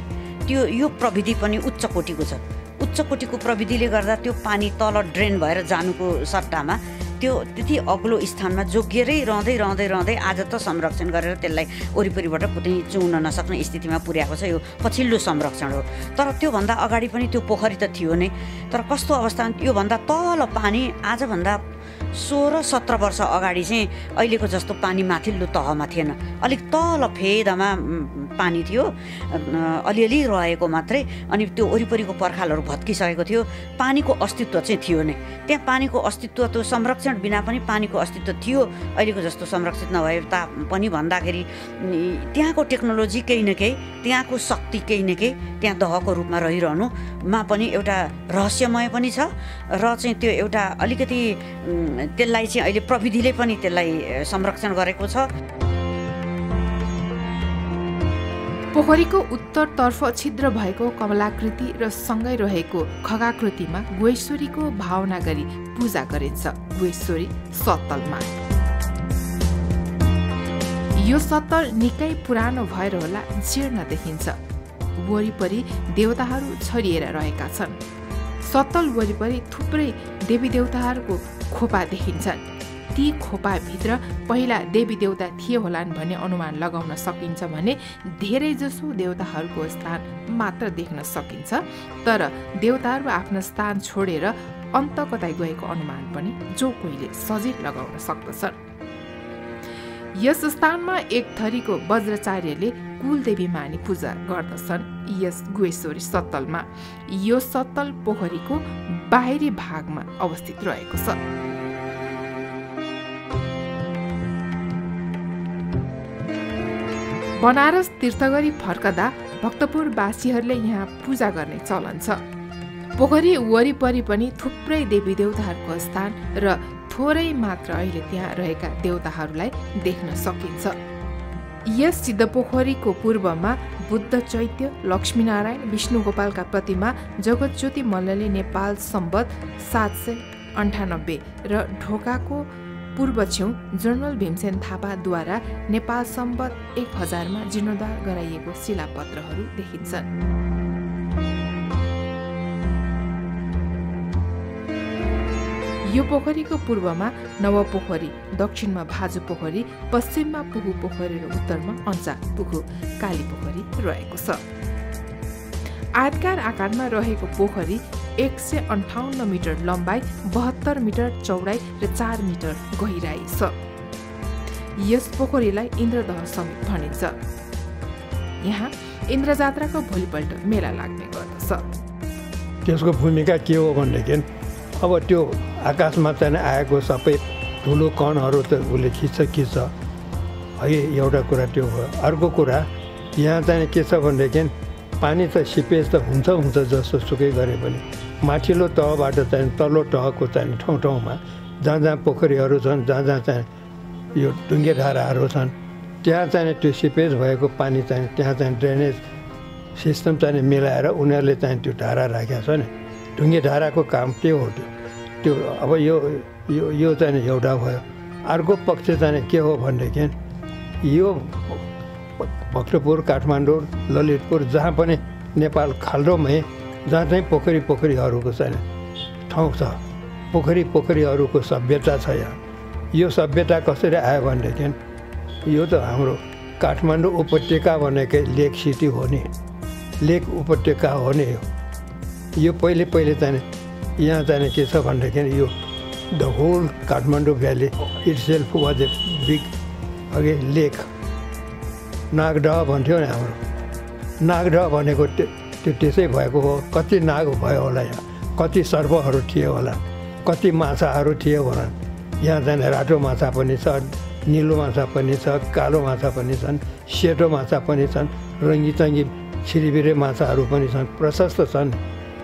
यो प्रविधि पनि उच्च कोटिको छ। उच्च कोटिको प्रविधिले गर्दा त्यो पानी तल ड्रेन भएर जानुको सट्टामा त्यो त्यति अग्लो स्थानमा जोगिएरै रहँदै आज त संरक्षण गरेर त्यसलाई वरिपरिबाट कुनै चुहुन नसक्ने स्थितिमा पुर्याएको छ। यो पछिल्लो संरक्षण हो। तर त्योभन्दा अगाडि पनि त्यो पोखरी त थियो नै। तर कस्तो अवस्था योभन्दा तल पानी आजभन्दा 16-17 वर्ष अगाडि चाहिँ अहिलेको जस्तो पानी माथिल्लो तहमा थिएन। अलिक तल फेदमा पानी थियो, अलिअलि रहेको मात्रै। अनि त्यो वरिपरिको पर्खालहरू भत्किसकेको थियो। पानीको अस्तित्व चाहिँ थियो नै। त्यहाँ पानीको अस्तित्व त्यो संरक्षण बिना पनि पानीको अस्तित्व थियो। अहिलेको जस्तो संरक्षित नभए तापनि भन्दाखेरि त्यहाँको टेक्नोलोजी केही न केही, त्यहाँको शक्ति केही न केही त्यहाँ दहको रूपमा रहिरहनुमा पनि एउटा रहस्यमय पनि छ र चाहिँ त्यो एउटा अलिकति त्यसलाई चाहिँ अहिले प्रविधिले पनि त्यसलाई संरक्षण गरेको छ। पोखरीको उत्तरतर्फ छिद्र भएको कमलाकृति र सँगै रहेको खगाकृतिमा गुहेश्वरीको भावना गरी पूजा गरिन्छ। गुहेश्वरी सत्तलमा यो सत्तल निकै पुरानो भएर होला जीर्ण देखिन्छ। वरिपरि देवताहरू छरिएर रहेका छन्। सत्तल वरिपरि थुप्रै देवी देवताहरूको खोपा देखिन्छन्। ती खोपाभित्र पहिला देवी देवता थिए होलान् भन्ने अनुमान लगाउन सकिन्छ भने धेरैजसो देवताहरूको स्थान मात्र देख्न सकिन्छ। तर देवताहरू आफ्नो स्थान छोडेर अन्त कतै गएको अनुमान पनि जो कोहीले सजिलै लगाउन सक्दछन्। यस स्थानमा एक थरीको वज्राचार्यले कुलदेवी मानी पूजा गर्दछन्। यस गुहेश्वरी सत्तलमा यो सत्तल पोखरीको बाहिरी भागमा अवस्थित रहेको छ। बनारस तीर्थ गरी फर्कदा भक्तपुरवासीहरूले यहाँ पूजा गर्ने चलन छ। पोखरी वरिपरि पनि थुप्रै देवी देवताहरूको स्थान र थोरै मात्र अहिले त्यहाँ रहेका देवताहरूलाई देख्न सकिन्छ। यस सिद्धपोखरीको पूर्वमा बुद्ध चैत्य, लक्ष्मीनारायण, विष्णुगोपालका प्रतिमा, जगतज्योति मल्लले नेपाल सम्वत 798 र ढोकाको पूर्व छेउ जनरल भीमसेन थापाद्वारा नेपाल सम्वत 1000 मा जीर्णोद्धार गराइएको शिलापत्रहरू देखिन्छन्। यो पोखरीको पूर्वमा नवपोखरी, दक्षिणमा भाजु पोखरी, पश्चिममा पुगु पोखरी र उत्तरमा अन्चा पुगु काली पोखरी रहेको छ। आयतकार आकारमा रहेको पोखरी 158 मिटर लम्बाइ, 72 मिटर चौडाइ र 4 मिटर गहिराई छ। यस पोखरीलाई इन्द्रदह समेत भनिन्छ। यहाँ इन्द्रजात्राको भोलिपल्ट मेला लाग्ने गर्दछ। त्यसको भूमिका के हो भनेदेखि अब त्यो आकाशमा चाहिँ आएको सबै ठुलो कणहरू त उसले खिच्छ है, एउटा कुरा त्यो भयो। अर्को कुरा यहाँ चाहिँ के छ भनेदेखि पानी त सिपेज त हुन्छ जस्तो सुकै गरे पनि माथिल्लो तहबाट चाहिँ तल्लो तहको चाहिँ ठाउँमा जहाँ पोखरीहरू छन्, जहाँ चाहिँ यो ढुङ्गे धाराहरू छन्, त्यहाँ चाहिँ त्यो सिपेज भएको पानी चाहिँ त्यहाँ चाहिँ ड्रेनेज सिस्टम चाहिँ मिलाएर उनीहरूले चाहिँ त्यो धारा राखेको छ नि। ढुङ्गे धाराको काम त्यो हो। त्यो अब यो चाहिँ एउटा भयो। अर्को पक्ष चाहिँ के हो भनेदेखि यो भक्तपुर, काठमाडौँ, ललितपुर जहाँ पनि नेपाल खाल्डोमै जहाँ चाहिँ पोखरीहरूको चाहिँ ठाउँ छ, पोखरीहरूको सभ्यता छ। यहाँ यो सभ्यता कसरी आयो भनेदेखि यो त हाम्रो काठमाडौँ उपत्यका भनेकै लेक सिटी हो नि, लेक उपत्यका हो नि। यो पहिले चाहिँ यहाँ चाहिँ के छ भनेदेखि यो the whole Kathmandu valley itself was a big lake. Nagdaha भन्थ्यो नि हाम्रो, नागडह भनेको त्यो त्यसै भएको हो। कति नाग भयो होला यहाँ, कति सर्पहरू थियो होला, कति माछाहरू थियो होला। यहाँ चाहिँ रातो माछा पनि छ, निलो माछा पनि छ, कालो माछा पनि छन्, सेतो माछा पनि छन्, रङ्गी छिरिबिरे माछाहरू पनि छन्, प्रशस्त छन्।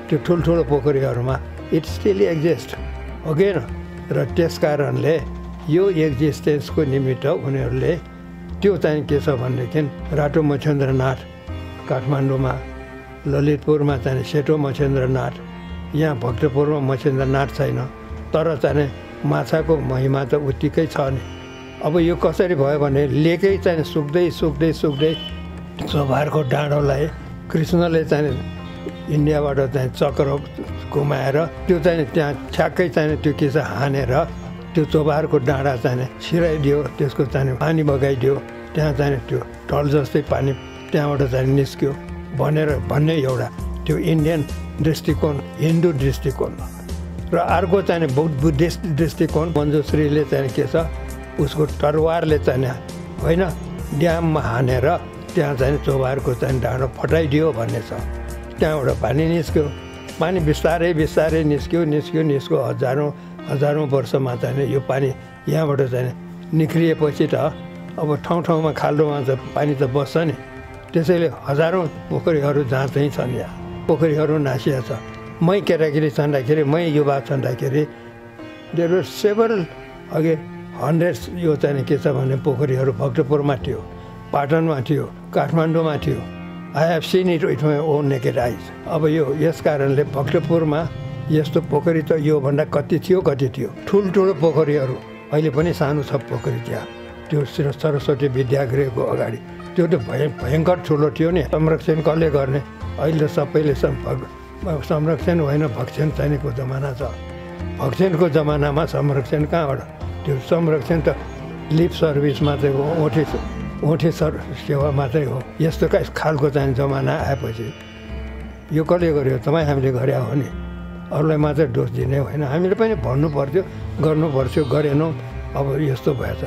त्यो ठुल्ठुलो पोखरीहरूमा इट स्टिल एक्जिस्ट हो कि न। र त्यस कारणले यो एक्जिस्टेन्सको निमित्त उनीहरूले त्यो चाहिँ के छ भनेदेखि रातो मच्छेन्द्रनाथ काठमाडौँमा, ललितपुरमा चाहिँ सेतो मच्छेन्द्रनाथ, यहाँ भक्तपुरमा मच्छेन्द्रनाथ छैन। तर चाहिँ माछाको महिमा त उत्तिकै छ नि। अब यो कसरी भयो भने लेकै चाहिँ सुक्दै चोभारको डाँडोलाई कृष्णले चाहिँ इन्डियाबाट चाहिँ चक्र घुमाएर त्यो चाहिँ त्यहाँ ठ्याक्कै चाहिँ त्यो के छ हानेर त्यो चोभारको डाँडा चाहिँ छिराइदियो, त्यसको चाहिँ पानी बगाइदियो। त्यहाँ चाहिँ त्यो ढल जस्तै पानी त्यहाँबाट चाहिँ निस्क्यो भन्ने एउटा त्यो इन्डियन दृष्टिकोण, हिन्दू दृष्टिकोण। र अर्को चाहिँ बुद्धिस्ट दृष्टिकोण, मञ्जुश्रीले चाहिँ के छ उसको तरवारले चाहिँ होइन ड्याममा हानेर त्यहाँ चाहिँ चोभारको चाहिँ डाँडो फटाइदियो भन्ने छ। त्यहाँबाट पानी निस्क्यो, पानी बिस्तारै निस्क्यो हजारौँ वर्षमा चाहिँ यो पानी यहाँबाट चाहिँ निक्रिएपछि त अब ठाउँमा खाल्डोमा त पानी त बस्छ नि। त्यसैले हजारौँ पोखरीहरू जहाँ चाहिँ छन्, यहाँ पोखरीहरू नासिया छ। मै केटाकेटी छँदाखेरि, मै युवा छँदाखेरि देयर वर सेभरल हन्ड्रेड्स यो चाहिँ के छ भने पोखरीहरू भक्तपुरमा थियो, पाटनमा थियो, काठमाडौँमा थियो। I have seen it with my own naked आइज। अब यो यस कारणले भक्तपुरमा यस्तो पोखरी त योभन्दा कति थियो ठुल्ठुलो पोखरीहरू। अहिले पनि सानो छ पोखरी त्यहाँ, त्यो सरस्वती विद्यागृहको अगाडि। त्यो त भयङ्कर ठुलो थियो नि। संरक्षण कसले गर्ने? अहिले सबैले संरक्षण होइन, भक्षण चाहिनेको जमाना छ। भक्षणको जमानामा संरक्षण कहाँबाट? त्यो संरक्षण त लिप सर्भिस मात्रै हो, ओठे सेवा मात्रै हो। यस्तो खालको चाहिँ जमाना आएपछि यो कसले गर्यो? तपाईँ हामीले गरे हो नि, अरूलाई मात्रै दोष दिने होइन, हामीले पनि भन्नु पर्थ्यो, गर्नु पर्थ्यो, गरेनौँ, अब यस्तो भएछ।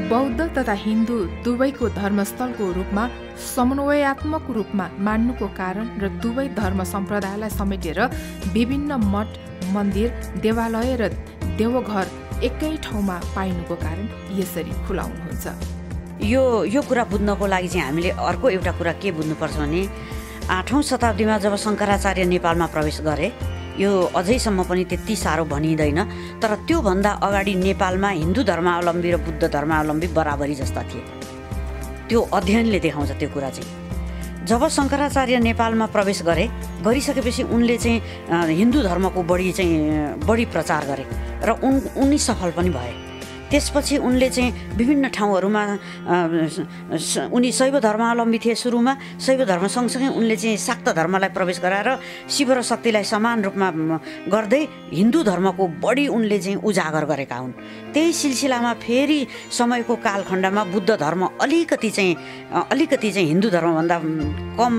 बौद्ध तथा हिन्दू दुवैको धर्मस्थलको रूपमा समन्वयात्मक रूपमा मान्नुको कारण र दुवै धर्म सम्प्रदायलाई समेटेर विभिन्न मठ, मन्दिर, देवालय र देवघर एकै ठाउँमा पाइनुको कारण यसरी खुलाउनुहुन्छ। यो कुरा बुझ्नको लागि चाहिँ हामीले अर्को एउटा कुरा के बुझ्नुपर्छ भने 8औं शताब्दीमा जब शङ्कराचार्य नेपालमा प्रवेश गरे, यो अझैसम्म पनि त्यति साह्रो भनिँदैन, तर त्योभन्दा अगाडि नेपालमा हिन्दू धर्मावलम्बी र बुद्ध धर्मावलम्बी बराबरी जस्ता थिए। त्यो अध्ययनले देखाउँछ त्यो कुरा चाहिँ। जब शङ्कराचार्य नेपालमा प्रवेश गरिसकेपछि उनले चाहिँ हिन्दू धर्मको बढी प्रचार गरे र उनी सफल पनि भए। त्यसपछि उनले चाहिँ विभिन्न ठाउँहरूमा उनी शैव धर्मावलम्बी थिए। सुरुमा शैव धर्म सँगसँगै उनले चाहिँ शाक्त धर्मलाई प्रवेश गराएर शिव र शक्तिलाई समान रूपमा गर्दै हिन्दू धर्मको बढी उनले चाहिँ उजागर गरेका हुन्। त्यही सिलसिलामा फेरि समयको कालखण्डमा बुद्ध धर्म अलिकति चाहिँ हिन्दू धर्मभन्दा कम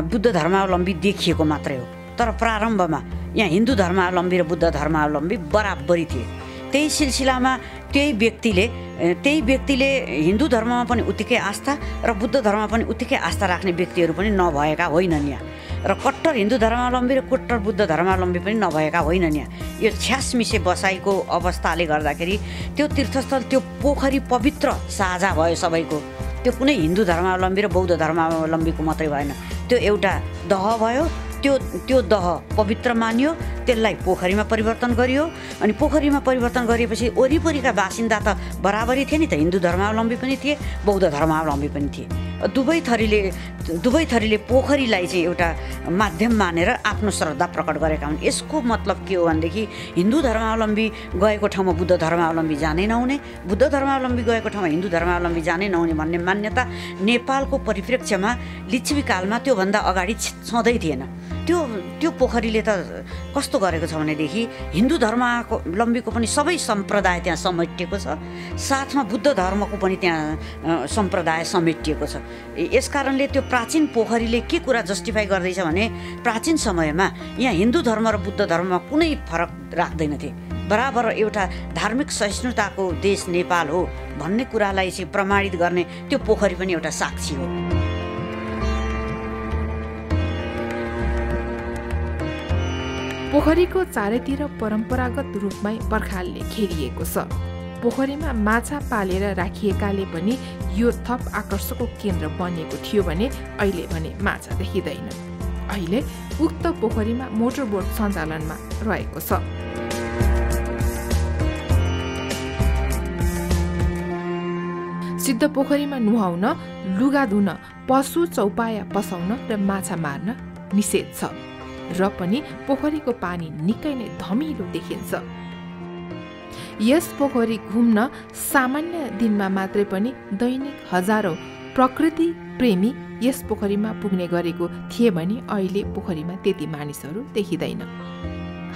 बुद्ध धर्मावलम्बी देखिएको मात्रै हो। तर प्रारम्भमा यहाँ हिन्दू धर्मावलम्बी र बुद्ध धर्मावलम्बी बराबरी थिए। त्यही सिलसिलामा त्यही व्यक्तिले हिन्दू धर्ममा पनि उत्तिकै आस्था र बुद्ध धर्ममा पनि उत्तिकै आस्था राख्ने व्यक्तिहरू पनि नभएका होइनन् यहाँ, र कट्टर हिन्दू धर्मावलम्बी र कट्टर बुद्ध धर्मावलम्बी पनि नभएका होइनन् यहाँ। यो छ्यासमिसे बसाइको अवस्थाले गर्दाखेरि त्यो तीर्थस्थल, त्यो पोखरी पवित्र साझा भयो सबैको। त्यो कुनै हिन्दू धर्मावलम्बी र बौद्ध धर्मावलम्बीको मात्रै भएन, त्यो एउटा दह भयो। त्यो दह पवित्र मानियो, त्यसलाई पोखरीमा परिवर्तन गरियो। अनि पोखरीमा परिवर्तन गरिएपछि वरिपरिका बासिन्दा त बराबरी थिए नि त, हिन्दू धर्मावलम्बी पनि थिए, बौद्ध धर्मावलम्बी पनि थिए। दुवै थरीले पोखरीलाई चाहिँ एउटा माध्यम मानेर आफ्नो श्रद्धा प्रकट गरेका हुन्। यसको मतलब के हो भनेदेखि हिन्दू धर्मावलम्बी गएको ठाउँमा बुद्ध धर्मावलम्बी जानै नहुने, बुद्ध धर्मावलम्बी गएको ठाउँमा हिन्दू धर्मावलम्बी जानै नहुने भन्ने मान्यता नेपालको परिप्रेक्ष्यमा लिच्छवीकालमा त्योभन्दा अगाडि छँदै थिएन। त्यो पोखरीले त कस्तो गरेको छ भनेदेखि हिन्दू धर्मावलम्बीको पनि सबै सम्प्रदाय त्यहाँ समेटिएको छ, साथमा बुद्ध धर्मको पनि त्यहाँ सम्प्रदाय समेटिएको छ। यसकारणले त्यो प्राचीन पोखरीले के कुरा जस्टिफाई गर्दैछ भने प्राचीन समयमा यहाँ हिन्दू धर्म र बुद्ध धर्ममा कुनै फरक राख्दैनथे, बराबर एउटा धार्मिक सहिष्णुताको देश नेपाल हो भन्ने कुरालाई चाहिँ प्रमाणित गर्ने त्यो पोखरी पनि एउटा साक्षी हो। पोखरीको चारैतिर परम्परागत रूपमै पर्खालले घेरिएको छ। पोखरीमा माछा पालेर राखिएकाले पनि यो थप आकर्षकको केन्द्र बनेको थियो भने अहिले भने माछा देखिँदैन। अहिले उक्त पोखरीमा मोटरबोट सञ्चालनमा रहेको छ। सिद्ध पोखरीमा नुहाउन, लुगा धुन, पशु चौपाया पसाउन र माछा मार्न निषेध छ, र पनि पोखरीको पानी निकै नै धमिलो देखिन्छ। यस पोखरी घुम्न सामान्य दिनमा मात्रै पनि दैनिक हजारौं प्रकृति प्रेमी यस पोखरीमा पुग्ने गरेको थिए भने अहिले पोखरीमा त्यति मानिसहरू देखिँदैन।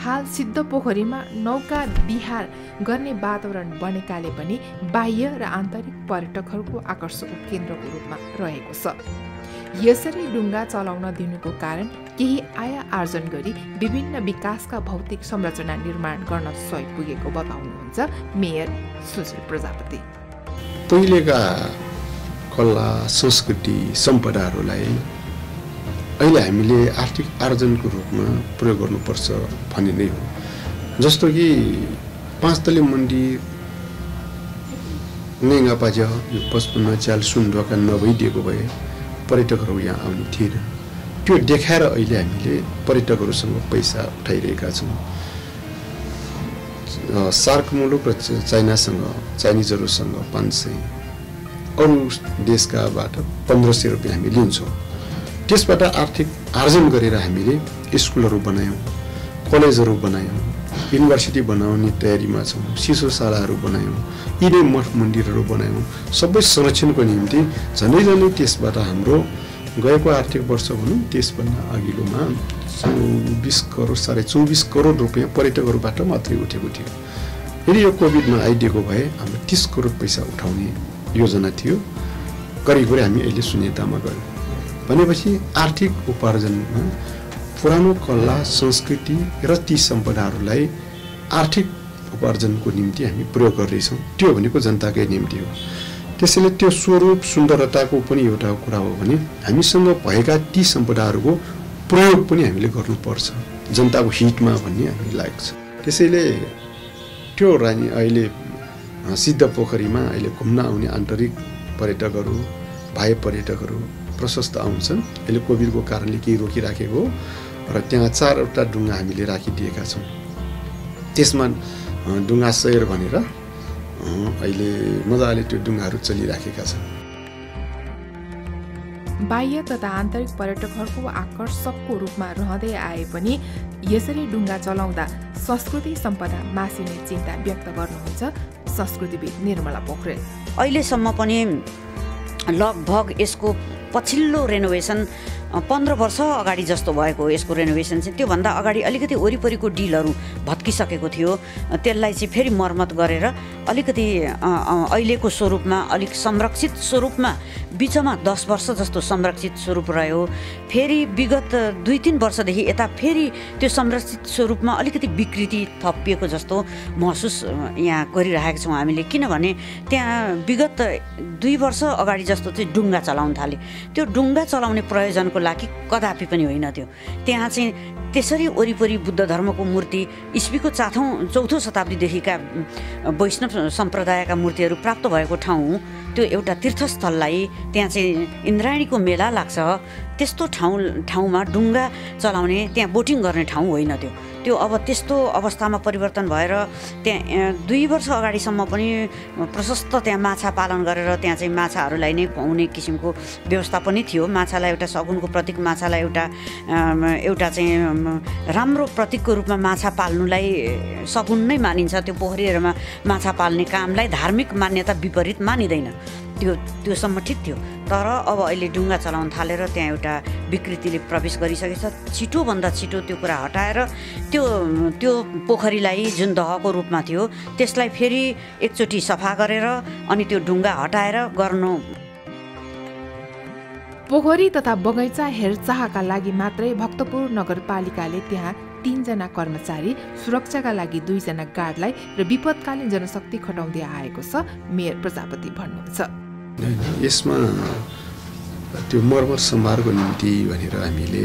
हाल सिद्ध पोखरीमा नौका विहार गर्ने वातावरण बनेकाले पनि बाह्य र आन्तरिक पर्यटकहरूको आकर्षकको केन्द्रको रूपमा रहेको छ। यसरी डुङ्गा चलाउन दिनुको कारण केही आय आर्जन गरी विभिन्न विकासका भौतिक संरचना निर्माण गर्न सहयोग पुगेको बताउनुहुन्छ मेयर सुशील प्रजापति। पहिलेका कला संस्कृति सम्पदाहरूलाई अहिले हामीले आर्थिक आर्जनको रूपमा प्रयोग गर्नुपर्छ भन्ने नै हो। जस्तो कि 5 तले मन्दिर नेङ्गापाज यो 55 च्याल सुनढोका नभइदिएको भए पर्यटकहरू यहाँ आउने थिएन। त्यो देखाएर अहिले हामीले पर्यटकहरूसँग पैसा उठाइरहेका छौँ। सार्क मुलुक र चाइनिजहरूसँग 500, अरू देशकाबाट 1500 रुपियाँ हामी लिन्छौँ। त्यसबाट आर्थिक आर्जन गरेर हामीले स्कुलहरू बनायौँ, कलेजहरू बनायौँ, युनिभर्सिटी बनाउने तयारीमा छौँ, शिशुशालाहरू बनायौँ, यिनै मठ मन्दिरहरू बनायौँ। सबै संरक्षणको निम्ति झन्डै त्यसबाट हाम्रो गएको आर्थिक वर्ष भनौँ त्यसभन्दा अघिल्लोमा 24 करोड 24.5 करोड रुपियाँ पर्यटकहरूबाट मात्रै उठेको थियो। यदि यो कोभिड नआइदिएको भए हाम्रो 30 करोड पैसा उठाउने योजना थियो। करिब हामी अहिले शून्यतामा गयौँ भनेपछि आर्थिक उपार्जनमा पुरानो कला संस्कृति र ती सम्पदाहरूलाई आर्थिक उपार्जनको निम्ति हामी प्रयोग गर्दैछौँ। त्यो भनेको जनताकै निम्ति हो। त्यसैले त्यो स्वरूप सुन्दरताको पनि एउटा कुरा हो भने हामीसँग भएका ती सम्पदाहरूको प्रयोग पनि हामीले गर्नुपर्छ जनताको हितमा भन्ने हामीलाई लाग्छ। त्यसैले त्यो अहिले सिद्ध पोखरीमा अहिले घुम्न आउने आन्तरिक पर्यटकहरू बाह्य पर्यटकहरू प्रशस्त आउँछन्। अहिले कोभिडको कारणले केही रोकिराखेको र त्यहाँ 4वटा डुङ्गा हामीले राखिदिएका छौँ। त्यसमा डुङ्गा सैर भनेर अहिले मजाले त्यो डुङ्गाहरू चलिराखेका छन्। बाह्य तथा आन्तरिक पर्यटकहरूको आकर्षकको रूपमा रहँदै आए पनि यसरी डुङ्गा चलाउँदा संस्कृति सम्पदा मासिने चिन्ता व्यक्त गर्नुहुन्छ संस्कृतिविद निर्मला पोखरेल। अहिलेसम्म पनि लगभग यसको पछिल्लो रेनोभेसन 15 वर्ष अगाडि जस्तो भएको हो। यसको रेनोभेसन चाहिँ त्योभन्दा अगाडि अलिकति वरिपरिको डिलहरू भत्किसकेको थियो। त्यसलाई चाहिँ फेरि मर्मत गरेर अलिकति अहिलेको स्वरूपमा अलिक संरक्षित स्वरूपमा बिचमा 10 वर्ष जस्तो संरक्षित स्वरूप रह्यो। फेरि विगत 2-3 वर्षदेखि यता फेरि त्यो संरक्षित स्वरूपमा अलिकति विकृति थपिएको जस्तो महसुस यहाँ गरिरहेका छौँ हामीले। किनभने त्यहाँ विगत 2 वर्ष अगाडि जस्तो चाहिँ डुङ्गा चलाउन थाले। त्यो डुङ्गा चलाउने प्रयोजनको लागि कदापि पनि होइन थियो। त्यहाँ चाहिँ त्यसरी वरिपरि बुद्ध धर्मको मूर्ति इस्वीको 4औं शताब्दीदेखिका वैष्णव सम्प्रदायका मूर्तिहरू प्राप्त भएको ठाउँ त्यो एउटा तीर्थस्थललाई त्यहाँ चाहिँ इन्द्रायणीको मेला लाग्छ। त्यस्तो ठाउँमा डुङ्गा चलाउने त्यहाँ बोटिङ गर्ने ठाउँ होइन त्यो अब त्यस्तो अवस्थामा परिवर्तन भएर त्यहाँ 2 वर्ष अगाडिसम्म पनि प्रशस्त त्यहाँ माछा पालन गरेर त्यहाँ चाहिँ माछाहरूलाई नै खुवाउने किसिमको व्यवस्था पनि थियो। माछालाई एउटा सगुनको प्रतीक, माछालाई एउटा चाहिँ राम्रो प्रतीकको रूपमा माछा पाल्नुलाई सगुन नै मानिन्छ। त्यो पोखरीहरूमा माछा पाल्ने कामलाई धार्मिक मान्यता विपरीत मानिँदैन। त्योसम्म ठिक थियो। तर अब अहिले डुङ्गा चलाउन थालेर त्यहाँ एउटा विकृतिले प्रवेश गरिसकेछ। छिटोभन्दा छिटो त्यो कुरा हटाएर त्यो पोखरीलाई जुन दहको रूपमा थियो त्यसलाई फेरि एकचोटि सफा गरेर अनि त्यो डुङ्गा हटाएर गर्नु। पोखरी तथा बगैँचा हेरचाहका लागि मात्रै भक्तपुर नगरपालिकाले त्यहाँ 3 जना कर्मचारी, सुरक्षाका लागि 2 जना गार्डलाई र विपदकालीन जनशक्ति खटाउँदै आएको छ मेयर प्रजापति भन्नुहुन्छ। यसमा त्यो मर्मत सम्हारको निम्ति भनेर हामीले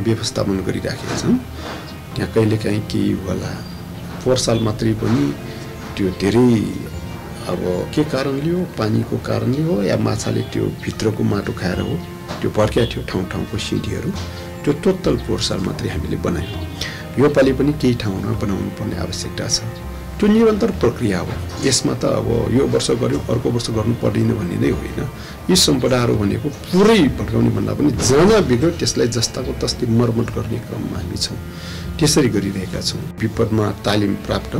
व्यवस्थापन गरिराखेका छौँ। त्यहाँ कहिलेकाहीँ केही होला। पोहोर साल मात्रै पनि त्यो धेरै अब के कारणले हो, पानीको कारणले हो या माछाले त्यो भित्रको माटो खाएर हो, त्यो भड्किया थियो ठाउँको सिँढीहरू। त्यो टोटल पोहोर साल मात्रै हामीले बनायौँ। योपालि पनि केही ठाउँमा बनाउनु पर्ने आवश्यकता छ। त्यो निरन्तर प्रक्रिया हो। यसमा त अब यो वर्ष गऱ्यो अर्को वर्ष गर्नु पर्दैन भन्ने नै होइन। यी सम्पदाहरू भनेको पुरै भड्काउने भन्दा पनि जहाँ बिग्यो त्यसलाई जस्ताको तस्तै मर्मत गर्ने क्रममा हामी छौँ। त्यसरी गरिरहेका छौँ। विपदमा तालिम प्राप्त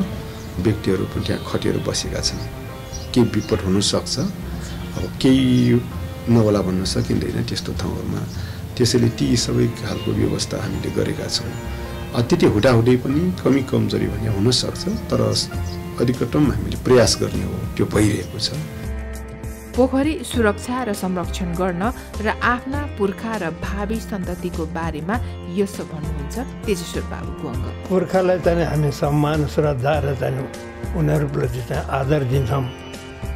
व्यक्तिहरू पनि त्यहाँ खटेर बसेका छन्। केही विपद हुनसक्छ, अब केही नहोला भन्न सकिँदैन त्यस्तो ठाउँहरूमा। त्यसैले ती सबै खालको व्यवस्था हामीले गरेका छौँ। त्यति हुटाहुँदै पनि कमी कमजोरी भन्ने हुनसक्छ, तर अधिकतम हामीले प्रयास गर्ने हो। त्यो भइरहेको छ। पोखरी सुरक्षा र संरक्षण गर्न र आफ्ना पुर्खा र भावी सन्ततिको बारेमा यसो भन्नुहुन्छ तेजेश्वर बाबु गुवाङ। पुर्खालाई चाहिँ हामी सम्मान श्रद्धा र चाहिँ उनीहरूप्रति चाहिँ आदर दिन्छौँ।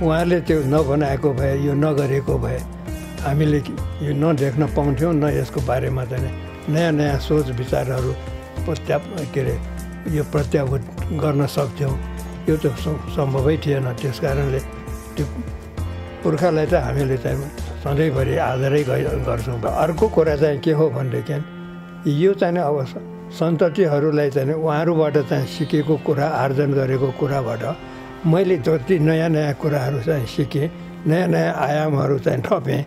उहाँले त्यो नबनाएको भए, यो नगरेको भए हामीले यो नदेख्न पाउँथ्यौँ, न यसको बारेमा चाहिँ नयाँ नयाँ सोच विचारहरू प्रत्याभूत गर्न सक्थ्यौँ। यो त सम्भवै थिएन। त्यस कारणले त्यो पुर्खालाई चाहिँ हामीले चाहिँ सधैँभरि आदरै गर्छौँ। अर्को कुरा चाहिँ के हो भनेदेखि यो चाहिँ अब सन्ततिहरूलाई चाहिँ उहाँहरूबाट चाहिँ सिकेको कुरा, आर्जन गरेको कुराबाट मैले जति नयाँ नयाँ कुराहरू चाहिँ सिकेँ, नयाँ नयाँ आयामहरू चाहिँ थपेँ।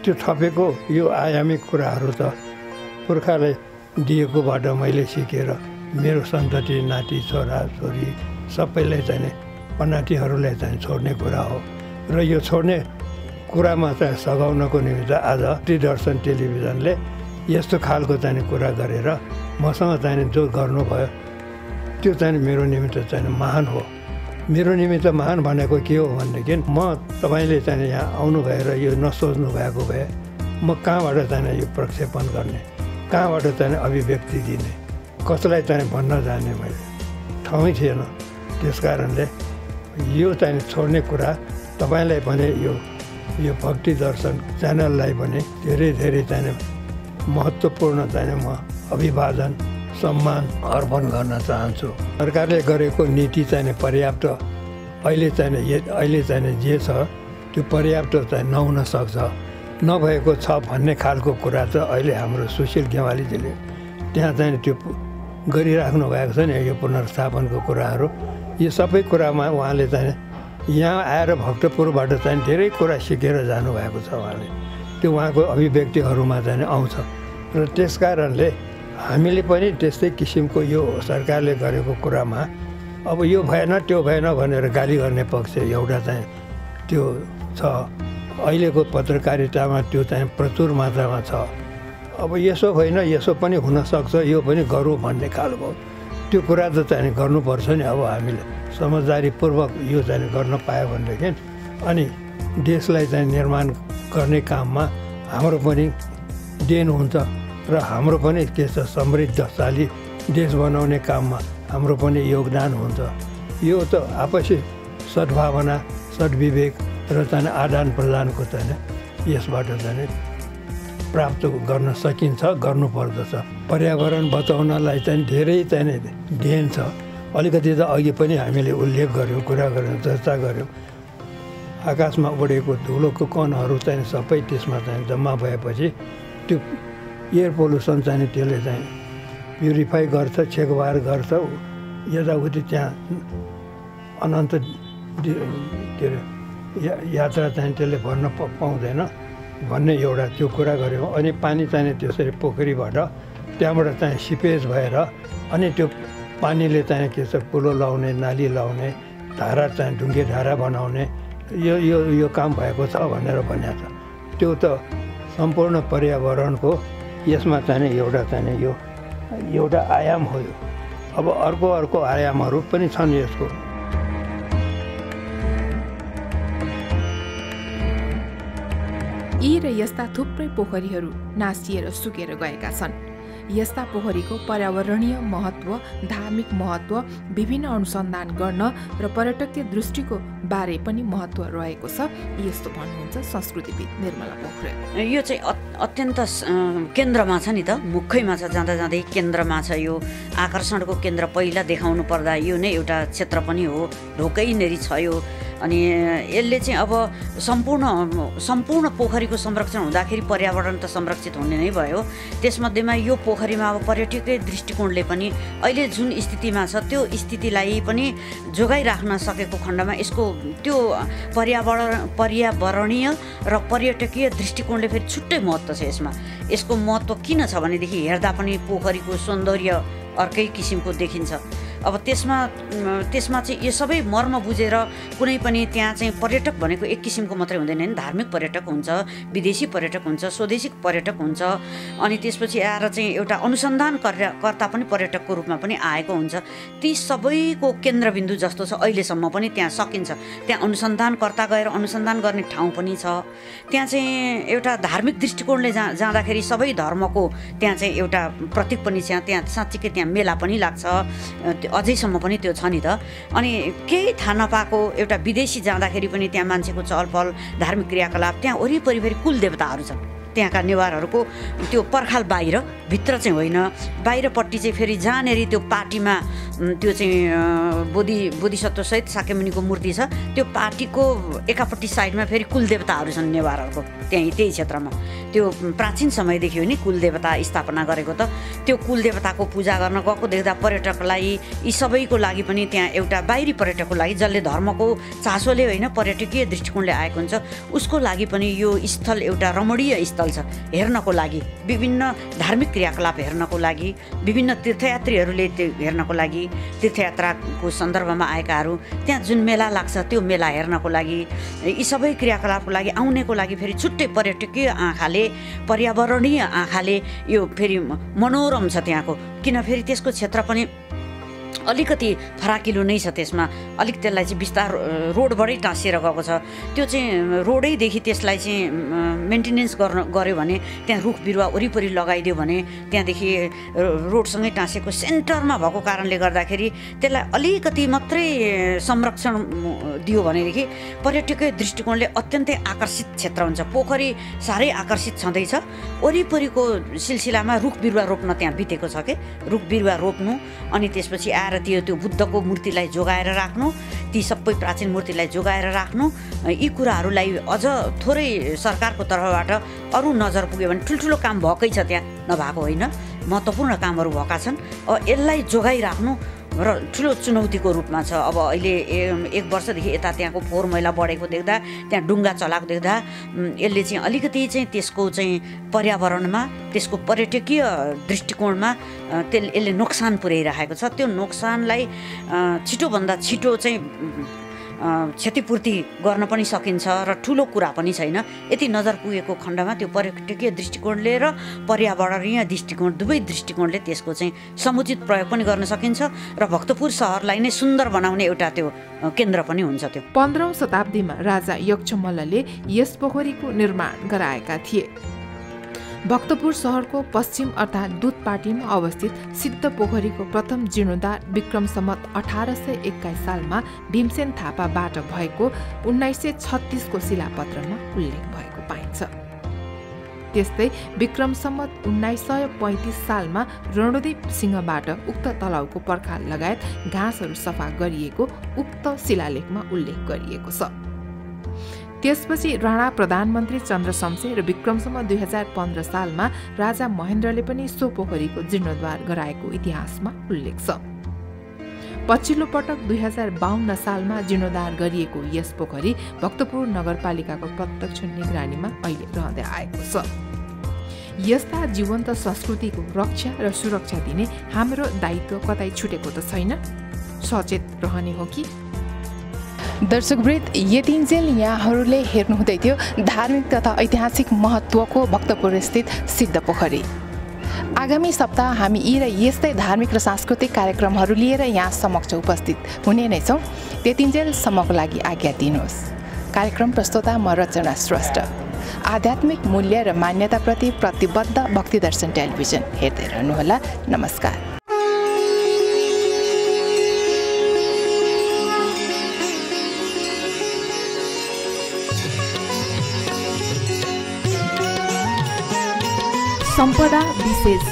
त्यो थपेको यो आयामिक कुराहरू त पुर्खाले दिएकोबाट मैले सिकेर मेरो सन्तति, नाति, छोरा छोरी सबैलाई चाहिँ पनातिहरूलाई चाहिँ छोड्ने कुरा हो। र यो छोड्ने कुरामा चाहिँ सघाउनको निमित्त आज दर्शन टेलिभिजनले यस्तो खालको चाहिँ कुरा गरेर मसँग चाहिँ जो गर्नुभयो त्यो चाहिँ मेरो निमित्त चाहिँ महान हो। मेरो निमित्त महान भनेको के हो भनेदेखि म तपाईँले चाहिँ यहाँ आउनु भएर यो नसोच्नु भएको भए म कहाँबाट चाहिँ यो प्रक्षेपण गर्ने, कहाँबाट चाहिँ अभिव्यक्ति दिने, कसलाई चाहिँ भन्न जाने मैले ठाउँै थिएन। त्यस कारणले यो चाहिँ छोड्ने कुरा तपाईँलाई पनि यो भक्ति दर्शन च्यानललाई पनि धेरै धेरै चाहिँ महत्त्वपूर्ण चाहिँ म अभिवादन सम्मान अर्पण गर्न चाहन्छु। सरकारले गरेको नीति चाहिँ पर्याप्त अहिले चाहिँ जे छ त्यो पर्याप्त चाहिँ नहुन सक्छ, नभएको छ भन्ने खालको कुरा चाहिँ अहिले हाम्रो सुशील गेवालीजीले त्यहाँ चाहिँ त्यो गरिराख्नु भएको छ नि यो पुनर्स्थापनको कुराहरू। यो सबै कुरामा उहाँले चाहिँ यहाँ आएर भक्तपुरबाट चाहिँ धेरै कुरा सिकेर जानुभएको छ उहाँले, त्यो उहाँको अभिव्यक्तिहरूमा चाहिँ आउँछ। र त्यस कारणले हामीले पनि त्यस्तै किसिमको यो सरकारले गरेको कुरामा अब यो भएन त्यो भएन भनेर गाली गर्ने पक्ष एउटा चाहिँ त्यो छ। अहिलेको पत्रकारितामा त्यो चाहिँ प्रचुर मात्रामा छ। अब यसो होइन यसो पनि हुनसक्छ, यो पनि गरौँ भन्ने खालको त्यो कुरा त चाहिँ गर्नुपर्छ नि। अब हामीले समझदारीपूर्वक यो चाहिँ गर्न पायो भनेदेखि अनि देशलाई चाहिँ निर्माण गर्ने काममा हाम्रो पनि देन हुन्छ र हाम्रो पनि के छ समृद्धशाली देश बनाउने काममा हाम्रो पनि योगदान हुन्छ। यो त आपसी सद्भावना सद्विवेक र चाहिँ आदान प्रदानको चाहिँ यसबाट चाहिँ प्राप्त गर्न सकिन्छ, गर्नुपर्दछ। पर्यावरण बचाउनलाई चाहिँ धेरै चाहिँ देन छ। अलिकति त अघि पनि हामीले उल्लेख गऱ्यौँ, कुरा गऱ्यौँ, चर्चा गऱ्यौँ। आकाशमा उडेको धुलोको कणहरू चाहिँ सबै त्यसमा चाहिँ जम्मा भएपछि त्यो एयर पोल्युसन चाहिँ त्यसले चाहिँ प्युरिफाई गर्छ, छेकबार गर्छ, यताउति त्यहाँ अनन्त के अरे यात्रा चाहिँ त्यसले भन्न पाउँदैन भन्ने एउटा त्यो कुरा गऱ्यौँ। अनि पानी चाहिँ त्यसरी पोखरीबाट त्यहाँबाट चाहिँ सिपेज भएर अनि त्यो पानीले चाहिँ के छ पुलो लाउने, नाली लाउने, धारा चाहिँ ढुङ्गे धारा बनाउने यो काम भएको छ भनेर भनेको छ। त्यो त सम्पूर्ण पर्यावरणको यसमा चाहिँ एउटा चाहिँ यो एउटा आयाम हो। यो अब अर्को आयामहरू पनि छन् यसको। यी र यस्ता थुप्रै पोखरीहरू नासिएर सुकेर गएका छन्। यस्ता पोखरीको पर्यावरणीय महत्त्व, धार्मिक महत्त्व, विभिन्न अनुसन्धान गर्न र पर्यटकीय दृष्टिको बारे पनि महत्त्व रहेको छ, यस्तो भन्नुहुन्छ संस्कृतिविद निर्मला पोखरेल। यो चाहिँ अत्यन्त केन्द्रमा छ नि त, मुखैमा छ, जाँदा जाँदै केन्द्रमा छ। यो आकर्षणको केन्द्र पहिला देखाउनु पर्दा यो नै एउटा क्षेत्र पनि हो, ढोकैनेरि छ यो। अनि यसले चाहिँ अब सम्पूर्ण पोखरीको संरक्षण हुँदाखेरि पर्यावरण त संरक्षित हुने नै भयो। त्यसमध्येमा यो पोखरीमा अब पर्यटकीय दृष्टिकोणले पनि अहिले जुन स्थितिमा छ त्यो स्थितिलाई पनि जोगाइराख्न सकेको खण्डमा यसको त्यो पर्यावरणीय र पर्यटकीय दृष्टिकोणले फेरि छुट्टै महत्त्व छ यसमा। यसको महत्त्व किन छ भनेदेखि हेर्दा पनि पोखरीको सौन्दर्य अर्कै किसिमको देखिन्छ। अब त्यसमा चाहिँ यो सबै मर्म बुझेर कुनै पनि त्यहाँ चाहिँ पर्यटक भनेको एक किसिमको मात्रै हुँदैन नि, धार्मिक पर्यटक हुन्छ, विदेशी पर्यटक हुन्छ, स्वदेशी पर्यटक हुन्छ, अनि त्यसपछि आएर चाहिँ एउटा अनुसन्धानकर्ता पनि पर्यटकको रूपमा पनि आएको हुन्छ। ती सबैको केन्द्रबिन्दु जस्तो छ अहिलेसम्म पनि त्यहाँ सकिन्छ। त्यहाँ अनुसन्धानकर्ता गएर अनुसन्धान गर्ने ठाउँ पनि छ। त्यहाँ चाहिँ एउटा धार्मिक दृष्टिकोणले जाँदाखेरि सबै धर्मको त्यहाँ चाहिँ एउटा प्रतीक पनि छ। त्यहाँ साँच्चीकै त्यहाँ मेला पनि लाग्छ, अझैसम्म पनि त्यो छ नि त। अनि केही थाहा नपाएको एउटा विदेशी जाँदाखेरि पनि त्यहाँ मान्छेको चहलपहल, धार्मिक क्रियाकलाप, त्यहाँ वरिपरि कुल देवताहरू छन्। त्यहाँका नेवारहरूको त्यो पर्खाल बाहिर, भित्र चाहिँ होइन। बाहिरपट्टि चाहिँ फेरि जहाँनेरि त्यो पार्टीमा त्यो चाहिँ बोधिसत्वसहित शाक्यमुनिको मूर्ति छ, त्यो पार्टीको एकापट्टि साइडमा फेरि कुलदेवताहरू छन् नेवारहरूको। त्यही क्षेत्रमा त्यो प्राचीन समयदेखि हो नि कुलदेवता स्थापना गरेको त। त्यो कुलदेवताको पूजा गर्न गएको देख्दा पर्यटकलाई, यी सबैको लागि पनि त्यहाँ एउटा बाहिरी पर्यटकको लागि जसले धर्मको चासोले होइन पर्यटकीय दृष्टिकोणले आएको हुन्छ उसको लागि पनि यो स्थल एउटा रमणीय स्थल चल्छ हेर्नको लागि, विभिन्न धार्मिक क्रियाकलाप हेर्नको लागि, विभिन्न तीर्थयात्रीहरूले त्यो हेर्नको लागि, तीर्थयात्राको सन्दर्भमा आएकाहरू त्यहाँ जुन मेला लाग्छ त्यो मेला हेर्नको लागि, यी सबै क्रियाकलापको लागि आउनेको लागि फेरि छुट्टै पर्यटकीय आँखाले, पर्यावरणीय आँखाले यो फेरि मनोरम छ त्यहाँको। किन फेरि त्यसको क्षेत्र पनि अलिकति फराकिलो नै छ, त्यसमा अलिक त्यसलाई चाहिँ बिस्तार रोडबाटै टाँसिएर गएको छ। त्यो चाहिँ रोडैदेखि त्यसलाई चाहिँ मेन्टेनेन्स गर्यो भने, त्यहाँ रुख बिरुवा वरिपरि लगाइदियो भने, त्यहाँदेखि रोडसँगै टाँसेको सेन्टरमा भएको कारणले गर्दाखेरि त्यसलाई अलिकति मात्रै संरक्षण दियो भनेदेखि पर्यटकीय दृष्टिकोणले अत्यन्तै आकर्षित क्षेत्र हुन्छ। पोखरी साह्रै आकर्षित छँदैछ, वरिपरिको सिलसिलामा रुख बिरुवा रोप्न त्यहाँ बितेको छ के, रुख बिरुवा रोप्नु, अनि त्यसपछि आएर त्यो बुद्धको मूर्तिलाई जोगाएर राख्नु, ती सबै प्राचीन मूर्तिलाई जोगाएर राख्नु, यी कुराहरूलाई अझ थोरै सरकारको तर्फबाट अरू नजर पुग्यो भने ठुल्ठुलो काम भएकै छ, त्यहाँ नभएको होइन, महत्त्वपूर्ण कामहरू भएका छन्। यसलाई जोगाइराख्नु र ठुलो चुनौतीको रूपमा छ। अब अहिले 1 वर्षदेखि यता त्यहाँको फोहोर मैला बढेको देख्दा, त्यहाँ डुङ्गा चलाएको देख्दा यसले चाहिँ अलिकति चाहिँ त्यसको चाहिँ पर्यावरणमा, त्यसको पर्यटकीय दृष्टिकोणमा यसले नोक्सान पुर्याइरहेको छ। त्यो नोक्सानलाई छिटोभन्दा छिटो चाहिँ क्षतिपूर्ति गर्न पनि सकिन्छ र ठुलो कुरा पनि छैन। यति नजर पुगेको खण्डमा त्यो पर्यटकीय दृष्टिकोणले र पर्यावरणीय दृष्टिकोण, दुवै दृष्टिकोणले त्यसको चाहिँ समुचित प्रयोग पनि गर्न सकिन्छ र भक्तपुर सहरलाई नै सुन्दर बनाउने एउटा त्यो केन्द्र पनि हुन्छ। त्यो 15औं शताब्दीमा राजा यक्षमल्लले यस पोखरीको निर्माण गराएका थिए। भक्तपुर सहरको पश्चिम अर्थात् दुधपाटीमा अवस्थित सिद्ध पोखरीको प्रथम जीर्णोद्धार विक्रम सम्वत 1821 सालमा भीमसेन थापाबाट भएको 1936 को शिलापत्रमा उल्लेख भएको पाइन्छ। त्यस्तै विक्रम सम्वत 1935 सालमा रणोदेव सिंहबाट उक्त तलाउको पर्खाल लगायत घाँसहरू सफा गरिएको उक्त शिलालेखमा उल्लेख गरिएको छ। त्यसपछि राणा प्रधानमन्त्री चन्द्र शमशेर र विक्रम सम्वत 2015 सालमा राजा महेन्द्रले पनि सो पोखरीको जीर्णोद्धार गराएको इतिहासमा उल्लेख छ। पछिल्लो पटक 2052 सालमा जीर्णोद्धार गरिएको यस पोखरी भक्तपुर नगरपालिकाको प्रत्यक्ष निगरानीमा अहिले रहँदै आएको छ। यस्ता जीवन्त संस्कृतिको रक्षा र सुरक्षा दिने हाम्रो दायित्व कतै छुटेको त छैन, सचेत रहने हो कि। दर्शकवृन्द, यतिन्जेल यहाँहरूले हेर्नुहुँदै थियो धार्मिक तथा ऐतिहासिक महत्त्वको भक्तपुर स्थित सिद्ध पोखरी। आगामी सप्ताह हामी यी र यस्तै धार्मिक र सांस्कृतिक कार्यक्रमहरू लिएर यहाँ समक्ष उपस्थित हुने नै छौँ। त्यतिन्जेलसम्मको लागि आज्ञा दिनुहोस्। कार्यक्रम प्रस्तोता म रचना श्रेष्ठ। आध्यात्मिक मूल्य र मान्यताप्रति प्रतिबद्ध भक्तिदर्शन टेलिभिजन हेर्दै रहनुहोला। नमस्कार। सम्पदा विशेष